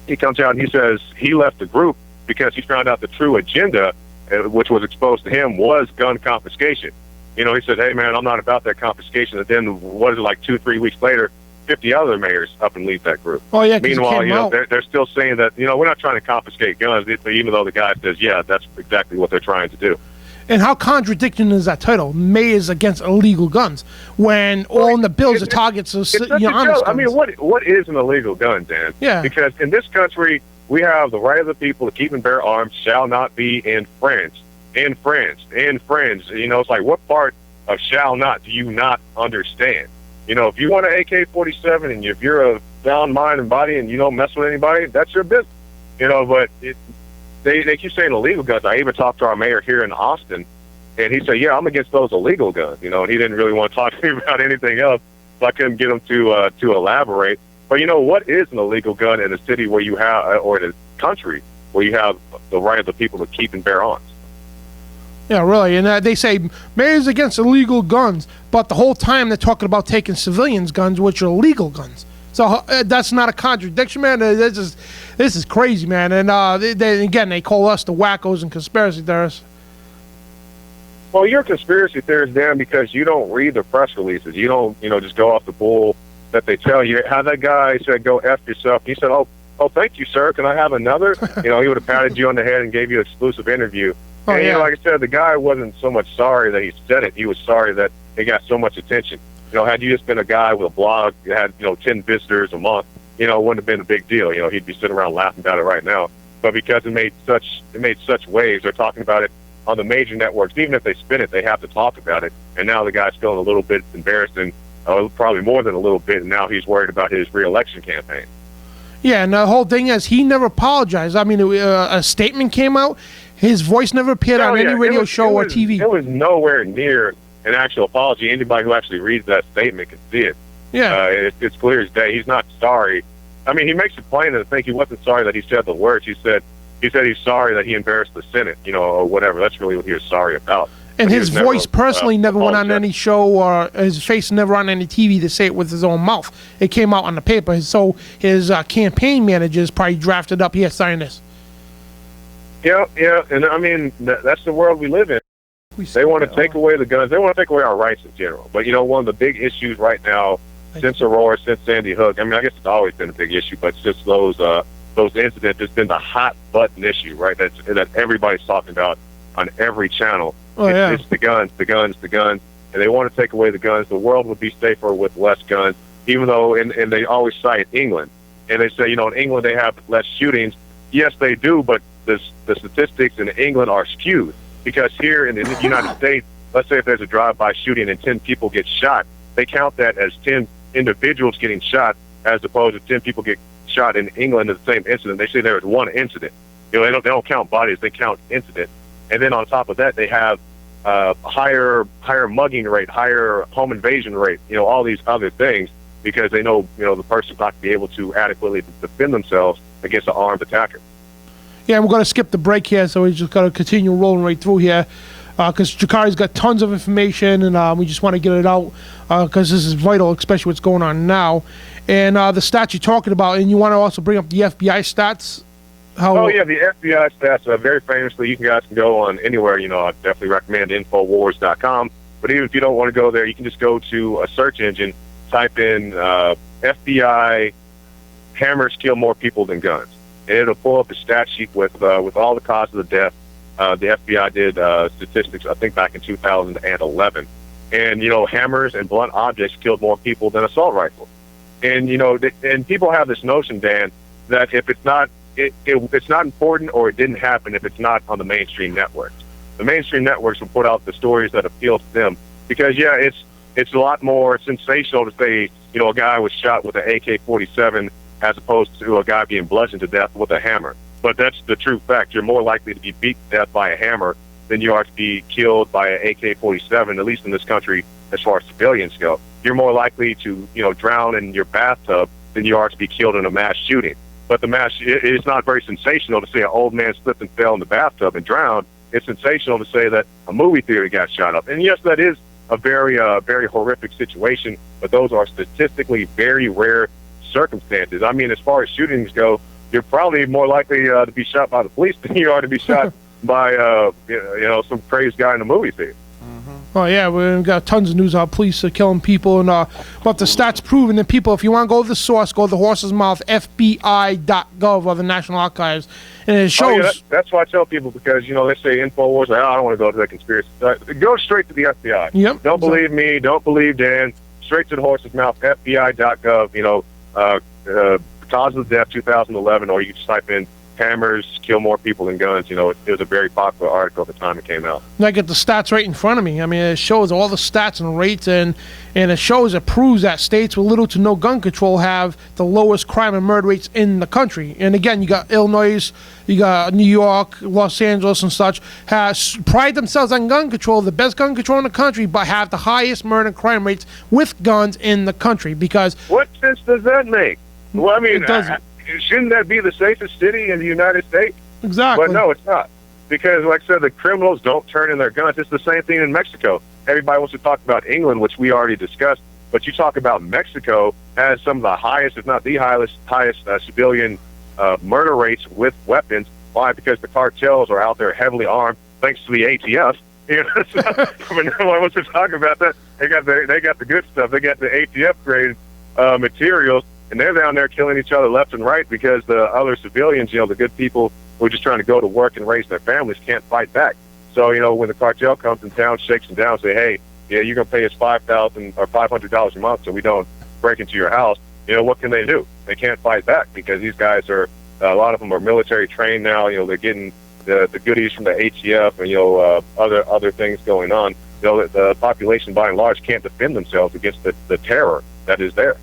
he comes out and he says he left the group because he found out the true agenda, which was exposed to him, was gun confiscation. He said, hey, man, I'm not about that confiscation. And then, 2-3 weeks later, 50 other mayors up and leave that group. Oh, yeah. Meanwhile, they're still saying that, we're not trying to confiscate guns, even though the guy says, yeah, that's exactly what they're trying to do. And how contradicting is that title, Mayors Against Illegal Guns, when all in the bills the targets are honest guns? I mean, what is an illegal gun, Dan? Yeah. Because in this country, we have the right of the people to keep and bear arms shall not be infringed. Infringed. It's like, what part of shall not do you not understand? If you want an AK-47 and if you're a sound mind and body and you don't mess with anybody, that's your business. But they keep saying illegal guns. I even talked to our mayor here in Austin, and he said, yeah, I'm against those illegal guns. And he didn't really want to talk to me about anything else, so I couldn't get him to elaborate. But what is an illegal gun in a city where you have, or in a country where you have the right of the people to keep and bear arms? Yeah, really. And they say mayor's against illegal guns, but the whole time they're talking about taking civilians' guns, which are legal guns. So that's not a contradiction, man. This is crazy, man. And they call us the wackos and conspiracy theorists. Well, you're a conspiracy theorist, Dan, because you don't read the press releases. You don't, just go off the bull that they tell you. How that guy said, "Go F yourself." And he said, "Oh, thank you, sir. Can I have another?" He would have patted you on the head and gave you an exclusive interview. Oh, and, yeah. like I said, the guy wasn't so much sorry that he said it. He was sorry that it got so much attention. Had you just been a guy with a blog that had, 10 visitors a month, it wouldn't have been a big deal. He'd be sitting around laughing about it right now. But because it made such waves, they're talking about it on the major networks. Even if they spin it, they have to talk about it. And now the guy's feeling a little bit embarrassed, and probably more than a little bit, and now he's worried about his re-election campaign. Yeah, and the whole thing is he never apologized. I mean, a statement came out. His voice never appeared on any radio show or TV. It was nowhere near an actual apology. Anybody who actually reads that statement can see it. Yeah. It's clear as day. He's not sorry. I mean, he makes it plain, and I think he wasn't sorry that he said the words. He said he's sorry that he embarrassed the Senate, or whatever. That's really what he was sorry about. And his voice personally never went on apologized. any show, or his face never on any TV to say it with his own mouth. It came out on the paper. So his campaign managers probably drafted up, here, sign this. Yeah, and I mean, that's the world we live in. They want to take away the guns. They want to take away our rights in general. But, one of the big issues right now, since Aurora, since Sandy Hook, I mean, I guess it's always been a big issue, but since those incidents, it's been the hot button issue, right, that everybody's talking about on every channel. It's the guns, and they want to take away the guns. The world would be safer with less guns, even though, and they always cite England. And they say, in England they have less shootings. Yes, they do, but the statistics in England are skewed. Because here in the United States, let's say if there's a drive-by shooting and 10 people get shot, they count that as 10 individuals getting shot, as opposed to 10 people get shot in England in the same incident. They say there was one incident. They don't count bodies; they count incidents. And then on top of that, they have higher mugging rate, higher home invasion rate. All these other things, because they know the person's not going to be able to adequately defend themselves against an armed attacker. Yeah, we're going to skip the break here, so we just got to continue rolling right through here because Jakari's got tons of information, and we just want to get it out because this is vital, especially what's going on now. And the stats you're talking about, and you want to also bring up the FBI stats? The FBI stats, very famously, you guys can go on anywhere. I definitely recommend INFOWARS.com. But even if you don't want to go there, you can just go to a search engine, type in FBI hammers kill more people than guns. And it'll pull up a stat sheet with all the causes of death. The FBI did statistics, I think, back in 2011. And, hammers and blunt objects killed more people than assault rifles. And, and people have this notion, Dan, that if it's not important or it didn't happen if it's not on the mainstream networks. The mainstream networks will put out the stories that appeal to them because, it's a lot more sensational to say, a guy was shot with an AK-47 as opposed to a guy being bludgeoned to death with a hammer. But that's the true fact. You're more likely to be beat to death by a hammer than you are to be killed by an AK-47, at least in this country, as far as civilians go. You're more likely to, drown in your bathtub than you are to be killed in a mass shooting. But it's not very sensational to say an old man slipped and fell in the bathtub and drowned. It's sensational to say that a movie theater got shot up. And yes, that is a very, very horrific situation, but those are statistically very rare circumstances. I mean, as far as shootings go, you're probably more likely to be shot by the police than you are to be shot by some crazy guy in a movie theater. Oh, yeah, we've got tons of news how police are killing people, and but the stats proving that people, if you want to go to the source, go to the horse's mouth, FBI.gov, or the National Archives, and it shows... that's why I tell people, because, they say InfoWars, I don't want to go to that conspiracy. Go straight to the FBI. Yep. Don't believe me, don't believe Dan, straight to the horse's mouth, FBI.gov, cause of death 2011, or you can just type in hammers kill more people than guns. You know, it was a very popular article at the time it came out. And I get the stats right in front of me. I mean, it shows all the stats and rates, and it proves that states with little to no gun control have the lowest crime and murder rates in the country. And again, you got Illinois, you got New York, Los Angeles, and such, pride themselves on gun control, the best gun control in the country, but have the highest murder and crime rates with guns in the country. Because what sense does that make? Well, I mean, it doesn't. Shouldn't that be the safest city in the United States? Exactly. But no, it's not. Because, like I said, the criminals don't turn in their guns. It's the same thing in Mexico. Everybody wants to talk about England, which we already discussed. But you talk about Mexico has some of the highest, if not the highest civilian murder rates with weapons. Why? Because the cartels are out there heavily armed, thanks to the ATF. You know, so, I mean, no one wants to talk about that. They got the good stuff. They got the ATF grade materials. And they're down there killing each other left and right because the other civilians, you know, the good people who are just trying to go to work and raise their families can't fight back. So, you know, when the cartel comes in town, shakes them down, say, hey, yeah, you're going to pay us $5,000 or $500 a month so we don't break into your house, you know, what can they do? They can't fight back because these guys are, a lot of them are military trained now. You know, they're getting the goodies from the ATF and, you know, other things going on. You know, the population by and large can't defend themselves against the terror that is there.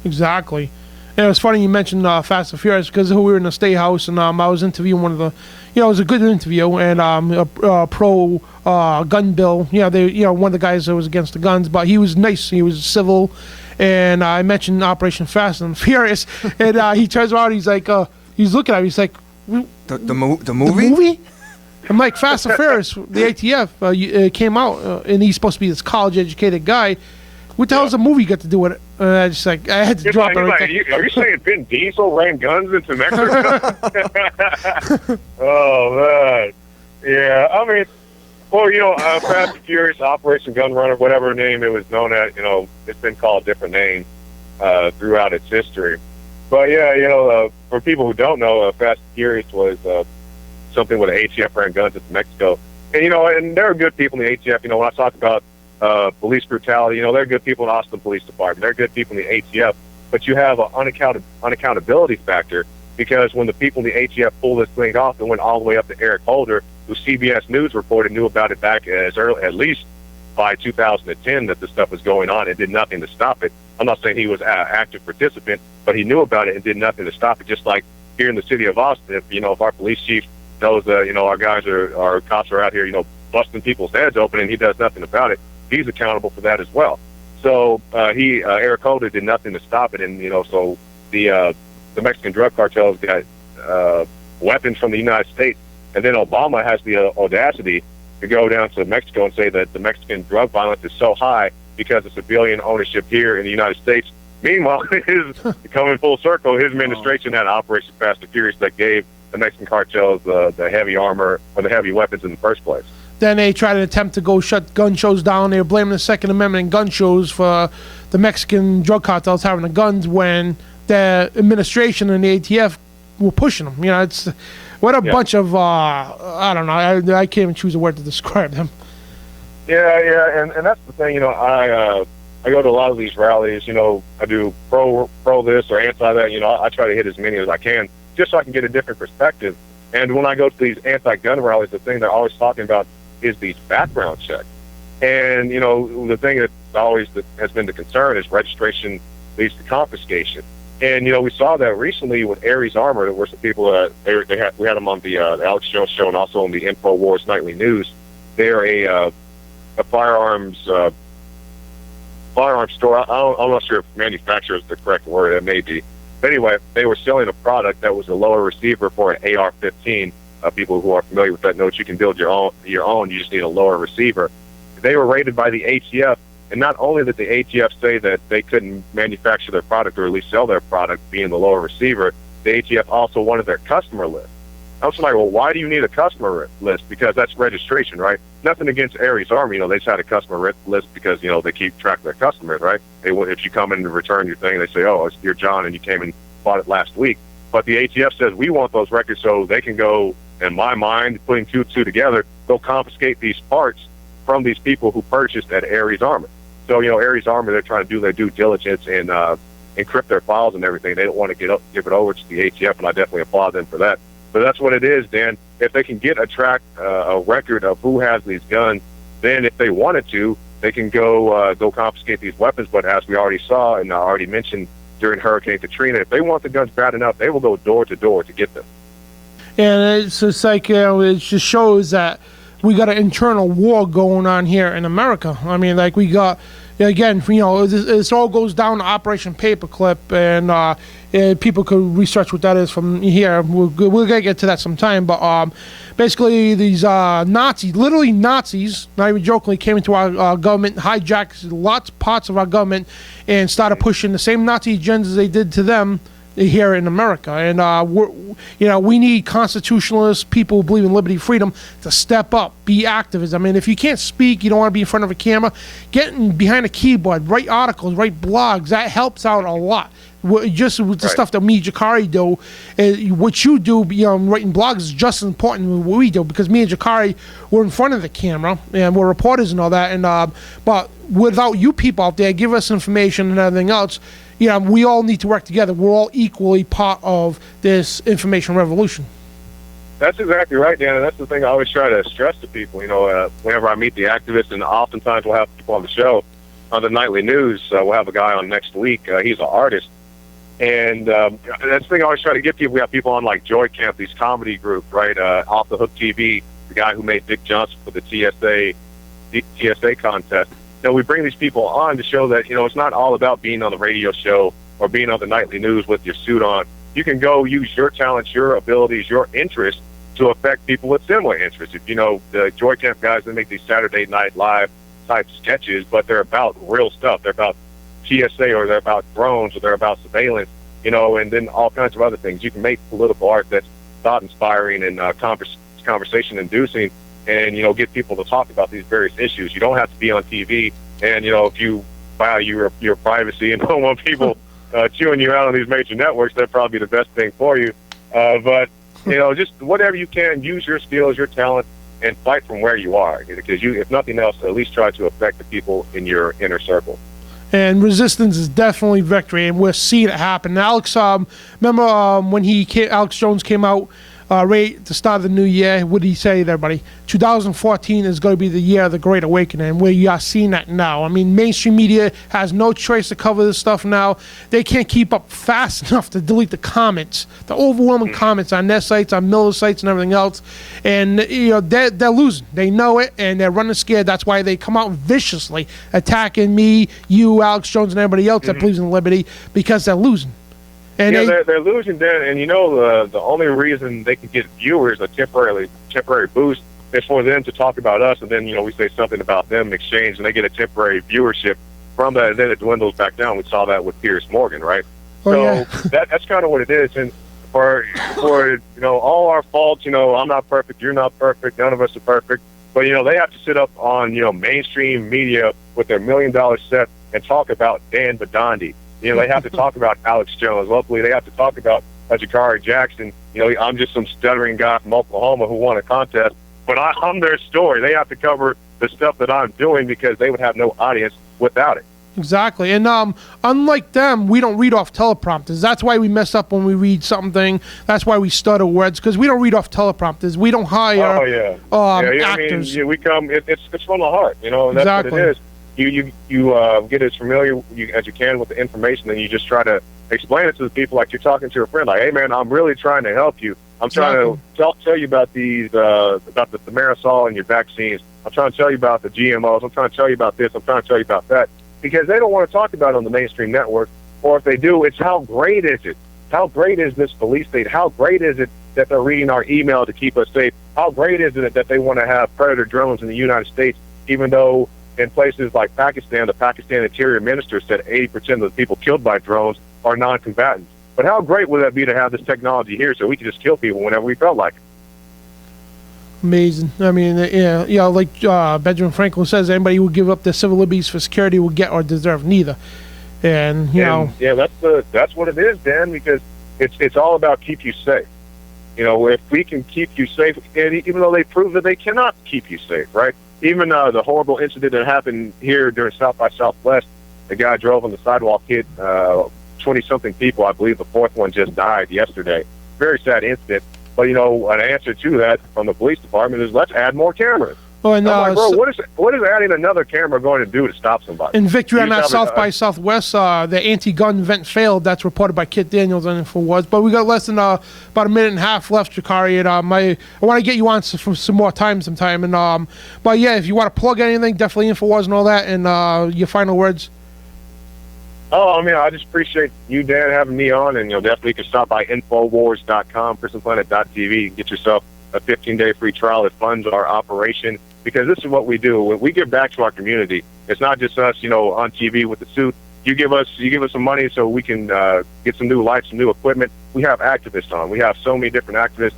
Exactly. And it was funny you mentioned Fast and Furious because we were in the State House and I was interviewing one of the, you know, it was a good interview and a pro gun bill. Yeah, one of the guys that was against the guns, but he was nice. He was civil, and I mentioned Operation Fast and Furious, and he turns around, he's like, he's looking at me, he's like, the movie? The movie? I'm like, Fast and Furious, the ATF came out, and he's supposed to be this college-educated guy. What the hell's the movie got to do with it? I had to drop it right there. Are you saying Vin Diesel ran guns into Mexico? Oh, man. Yeah, I mean, well, you know, Fast and Furious, Operation Gun Runner, whatever name it was known as, you know, it's been called different names throughout its history. But, yeah, you know, for people who don't know, Fast and Furious was something where the ATF ran guns into Mexico. And, you know, and there are good people in the ATF. You know, when I talk about police brutality, you know, they're good people in the Austin Police Department. They're good people in the ATF. But you have an unaccountability factor because when the people in the ATF pulled this thing off, it went all the way up to Eric Holder, who CBS News reported knew about it back as early, at least by 2010, that this stuff was going on and did nothing to stop it. I'm not saying he was an active participant, but he knew about it and did nothing to stop it. Just like here in the city of Austin, if our police chief knows that, our guys our cops are out here, busting people's heads open and he does nothing about it, he's accountable for that as well. So Eric Holder did nothing to stop it, and so the Mexican drug cartels got weapons from the United States, and then Obama has the audacity to go down to Mexico and say that the Mexican drug violence is so high because of civilian ownership here in the United States. Meanwhile, coming full circle, his administration had Operation Fast and Furious that gave the Mexican cartels the heavy armor or the heavy weapons in the first place. Then they tried to attempt to go shut gun shows down. They were blaming the Second Amendment and gun shows for the Mexican drug cartels having the guns when the administration and the ATF were pushing them. It's what a bunch of, I don't know, I can't even choose a word to describe them. Yeah, and that's the thing, I go to a lot of these rallies, I do pro this or anti that, I try to hit as many as I can just so I can get a different perspective. And when I go to these anti-gun rallies, the thing they're always talking about is these background checks. And, the thing that has been the concern is registration leads to confiscation. And, we saw that recently with Aries Armor. There were some people that we had them on the Alex Jones show and also on the InfoWars Nightly News. They're a firearms store. I'm not sure if manufacturer is the correct word. It may be. But anyway, they were selling a product that was a lower receiver for an AR-15. People who are familiar with that know that you can build your own. You just need a lower receiver. They were raided by the ATF, and not only did the ATF say that they couldn't manufacture their product or at least sell their product being the lower receiver, the ATF also wanted their customer list. I was like, well, why do you need a customer list? Because that's registration, right? Nothing against Aries Army. They just had a customer list because, they keep track of their customers, right? If you come in to return your thing, they say, oh, you're John and you came and bought it last week. But the ATF says we want those records so they can go, in my mind, putting two together, they'll confiscate these parts from these people who purchased at Aries Armor. So, Aries Armor, they're trying to do their due diligence and encrypt their files and everything. They don't want to give it over to the ATF, and I definitely applaud them for that. But that's what it is, Dan. If they can get a record of who has these guns, then if they wanted to, they can go confiscate these weapons. But as we already saw and I already mentioned during Hurricane Katrina, if they want the guns bad enough, they will go door to door to get them. And it's just like, it just shows that we got an internal war going on here in America. I mean, like, we got, again, this all goes down to Operation Paperclip, and people could research what that is from here. We're going to get to that sometime, but basically these Nazis, literally Nazis, not even jokingly, came into our government, hijacked parts of our government, and started pushing the same Nazi agendas they did to them here in America. And we need constitutionalists, people who believe in liberty, freedom, to step up, be activists. I mean, if you can't speak, you don't want to be in front of a camera, getting behind a keyboard, write articles, write blogs, that helps out a lot. Just with the stuff that me and Jakari do, what you do, writing blogs is just as important as what we do, because me and Jakari, we're in front of the camera and we're reporters and all that. And but without you people out there, give us information and everything else, we all need to work together. We're all equally part of this information revolution. That's exactly right, Dan, and that's the thing I always try to stress to people. Whenever I meet the activists, and oftentimes we'll have people on the show, on the nightly news, we'll have a guy on next week. He's an artist. And that's the thing I always try to get people. We have people on like Joy Camp, these comedy group, right? Off the Hook TV, the guy who made Dick Johnson for the TSA contest. We bring these people on to show that, it's not all about being on the radio show or being on the nightly news with your suit on. You can go use your talents, your abilities, your interests to affect people with similar interests. If the Joy Camp guys, they make these Saturday Night Live type sketches, but they're about real stuff. They're about TSA, or they're about drones, or they're about surveillance, and then all kinds of other things. You can make political art that's thought-inspiring and conversation-inducing, and, get people to talk about these various issues. You don't have to be on TV, and, if you value your privacy and don't want people chewing you out on these major networks, that'd probably be the best thing for you. But, just whatever you can, use your skills, your talent, and fight from where you are, because if nothing else, at least try to affect the people in your inner circle. And resistance is definitely victory, and we're seeing it happen. Alex, remember when Alex Jones came out right at the start of the new year? What did he say to everybody? 2014 is going to be the year of the Great Awakening. We are seeing that now. I mean, mainstream media has no choice to cover this stuff now. They can't keep up fast enough to delete the comments, the overwhelming comments on their sites, on Miller's sites, and everything else. And they're losing. They know it, and they're running scared. That's why they come out viciously attacking me, you, Alex Jones, and everybody else that believes in liberty, because they're losing. And they're losing, Dan, and the only reason they can get viewers, a temporary boost, is for them to talk about us, and then we say something about them in exchange, and they get a temporary viewership from that, and then it dwindles back down. We saw that with Piers Morgan, right? That's kind of what it is. And for all our faults, I'm not perfect, you're not perfect, none of us are perfect, but they have to sit up on mainstream media with their $1 million set and talk about Dan Bidondi. They have to talk about Alex Jones. Locally, they have to talk about Jakari Jackson. I'm just some stuttering guy from Oklahoma who won a contest, but I'm their story. They have to cover the stuff that I'm doing because they would have no audience without it. Exactly. And unlike them, we don't read off teleprompters. That's why we mess up when we read something. That's why we stutter words, because we don't read off teleprompters. We don't hire actors. I mean, we come. It's from the heart. And that's exactly what it is. You get as familiar as you can with the information, and you just try to explain it to the people like you're talking to a friend. Like, hey, man, I'm really trying to help you. I'm trying to tell you about these, about the thimerosal and your vaccines. I'm trying to tell you about the GMOs. I'm trying to tell you about this. I'm trying to tell you about that. Because they don't want to talk about it on the mainstream network. Or if they do, it's how great is it? How great is this police state? How great is it that they're reading our email to keep us safe? How great is it that they want to have predator drones in the United States, even though in places like Pakistan, the Pakistan Interior Minister said 80% of the people killed by drones are non-combatants. But how great would that be to have this technology here so we can just kill people whenever we felt like it? Amazing. I mean, like Benjamin Franklin says, anybody who would give up their civil liberties for security will get or deserve neither. And that's what it is, Dan, because it's all about keep you safe. If we can keep you safe, and even though they prove that they cannot keep you safe, right? Even the horrible incident that happened here during South by Southwest, the guy drove on the sidewalk, hit 20-something people. I believe the fourth one just died yesterday. Very sad incident. But, you know, an answer to that from the police department is let's add more cameras. Oh, and, I'm like, bro, what is adding another camera going to do to stop somebody? In victory on You that just South have by Southwest, the anti-gun event failed. That's reported by Kit Daniels on InfoWars. But we got less than about a minute and a half left, Jakari. And I want to get you on for some more time sometime. And but yeah, if you want to plug anything, definitely InfoWars and all that. And your final words. Oh, I mean, I just appreciate you, Dan, having me on. And, you know, definitely you can stop by InfoWars.com, PrisonPlanet.tv, and get yourself a 15-day free trial that funds our operation. Because this is what we do. When we give back to our community, it's not just us, you know, on TV with the suit. You give us some money so we can get some new lights, some new equipment. We have activists on. We have so many different activists.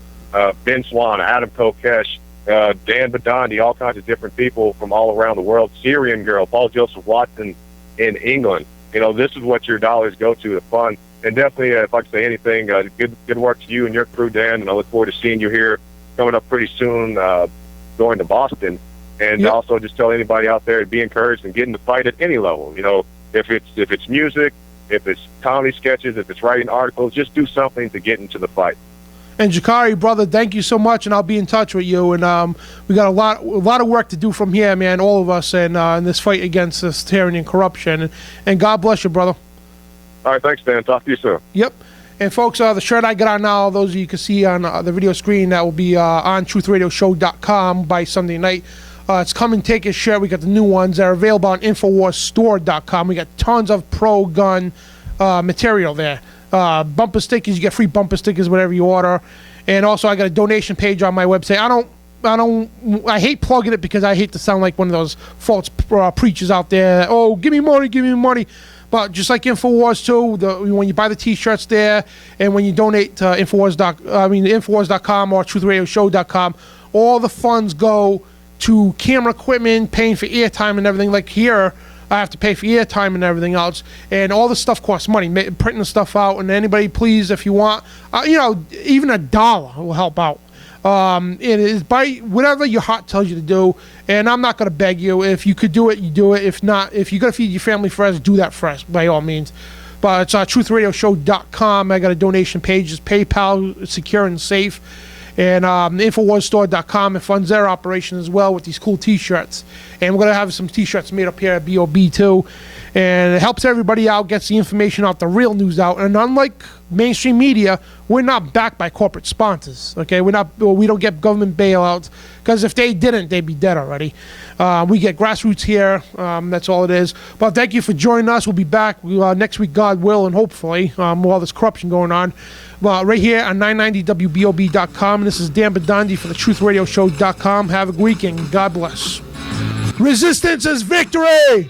Ben Swan, Adam Kokesh, Dan Bidondi, all kinds of different people from all around the world. Syrian Girl, Paul Joseph Watson in England. You know, this is what your dollars go to fund. And definitely, if I can say anything, good work to you and your crew, Dan. And I look forward to seeing you here coming up pretty soon, going to Boston. And also just tell anybody out there to be encouraged and get in the fight at any level. You know, if it's music, if it's comedy sketches, if it's writing articles, just do something to get into the fight. And Jakari, brother, thank you so much, and I'll be in touch with you. And we got a lot of work to do from here, man, all of us, and in this fight against this tyranny and corruption. And God bless you, brother. All right, thanks, Dan. Talk to you soon. Yep. And folks, the shirt I got on now, those of you can see on the video screen, that will be on TruthRadioShow.com by Sunday night. It's Come and Take His Shirt. We got the new ones that are available on InfoWarsStore.com. We got tons of pro-gun material there. Bumper stickers, you get free bumper stickers whatever you order. And also I got a donation page on my website. I hate plugging it because I hate to sound like one of those false preachers out there. Oh, give me money. But just like InfoWars too, when you buy the T-shirts there, and when you donate to InfoWars.com or TruthRadioShow.com, all the funds go to camera equipment, paying for airtime and everything. Like here, I have to pay for airtime and everything else, and all the stuff costs money. Printing the stuff out, and anybody, please, if you want, even $1 will help out. It is by whatever your heart tells you to do, and I'm not going to beg you. If you could do it, you do it. If not, if you're going to feed your family first, do that first, by all means. But it's TruthRadioShow.com. I got a donation page. It's PayPal, it's secure and safe. And InfoWarsStore.com, it funds their operation as well with these cool T-shirts. And we're going to have some T-shirts made up here at BOB too. And it helps everybody out, gets the information out, the real news out. And unlike mainstream media, we're not backed by corporate sponsors. Okay, we don't get government bailouts, because if they didn't, they'd be dead already. We get grassroots here. That's all it is. But thank you for joining us. We'll be back next week, God will, and hopefully, with all this corruption going on. Right here on 990WBOB.com. This is Dan Bidondi for the TruthRadioShow.com. Have a good weekend. God bless. Resistance is victory!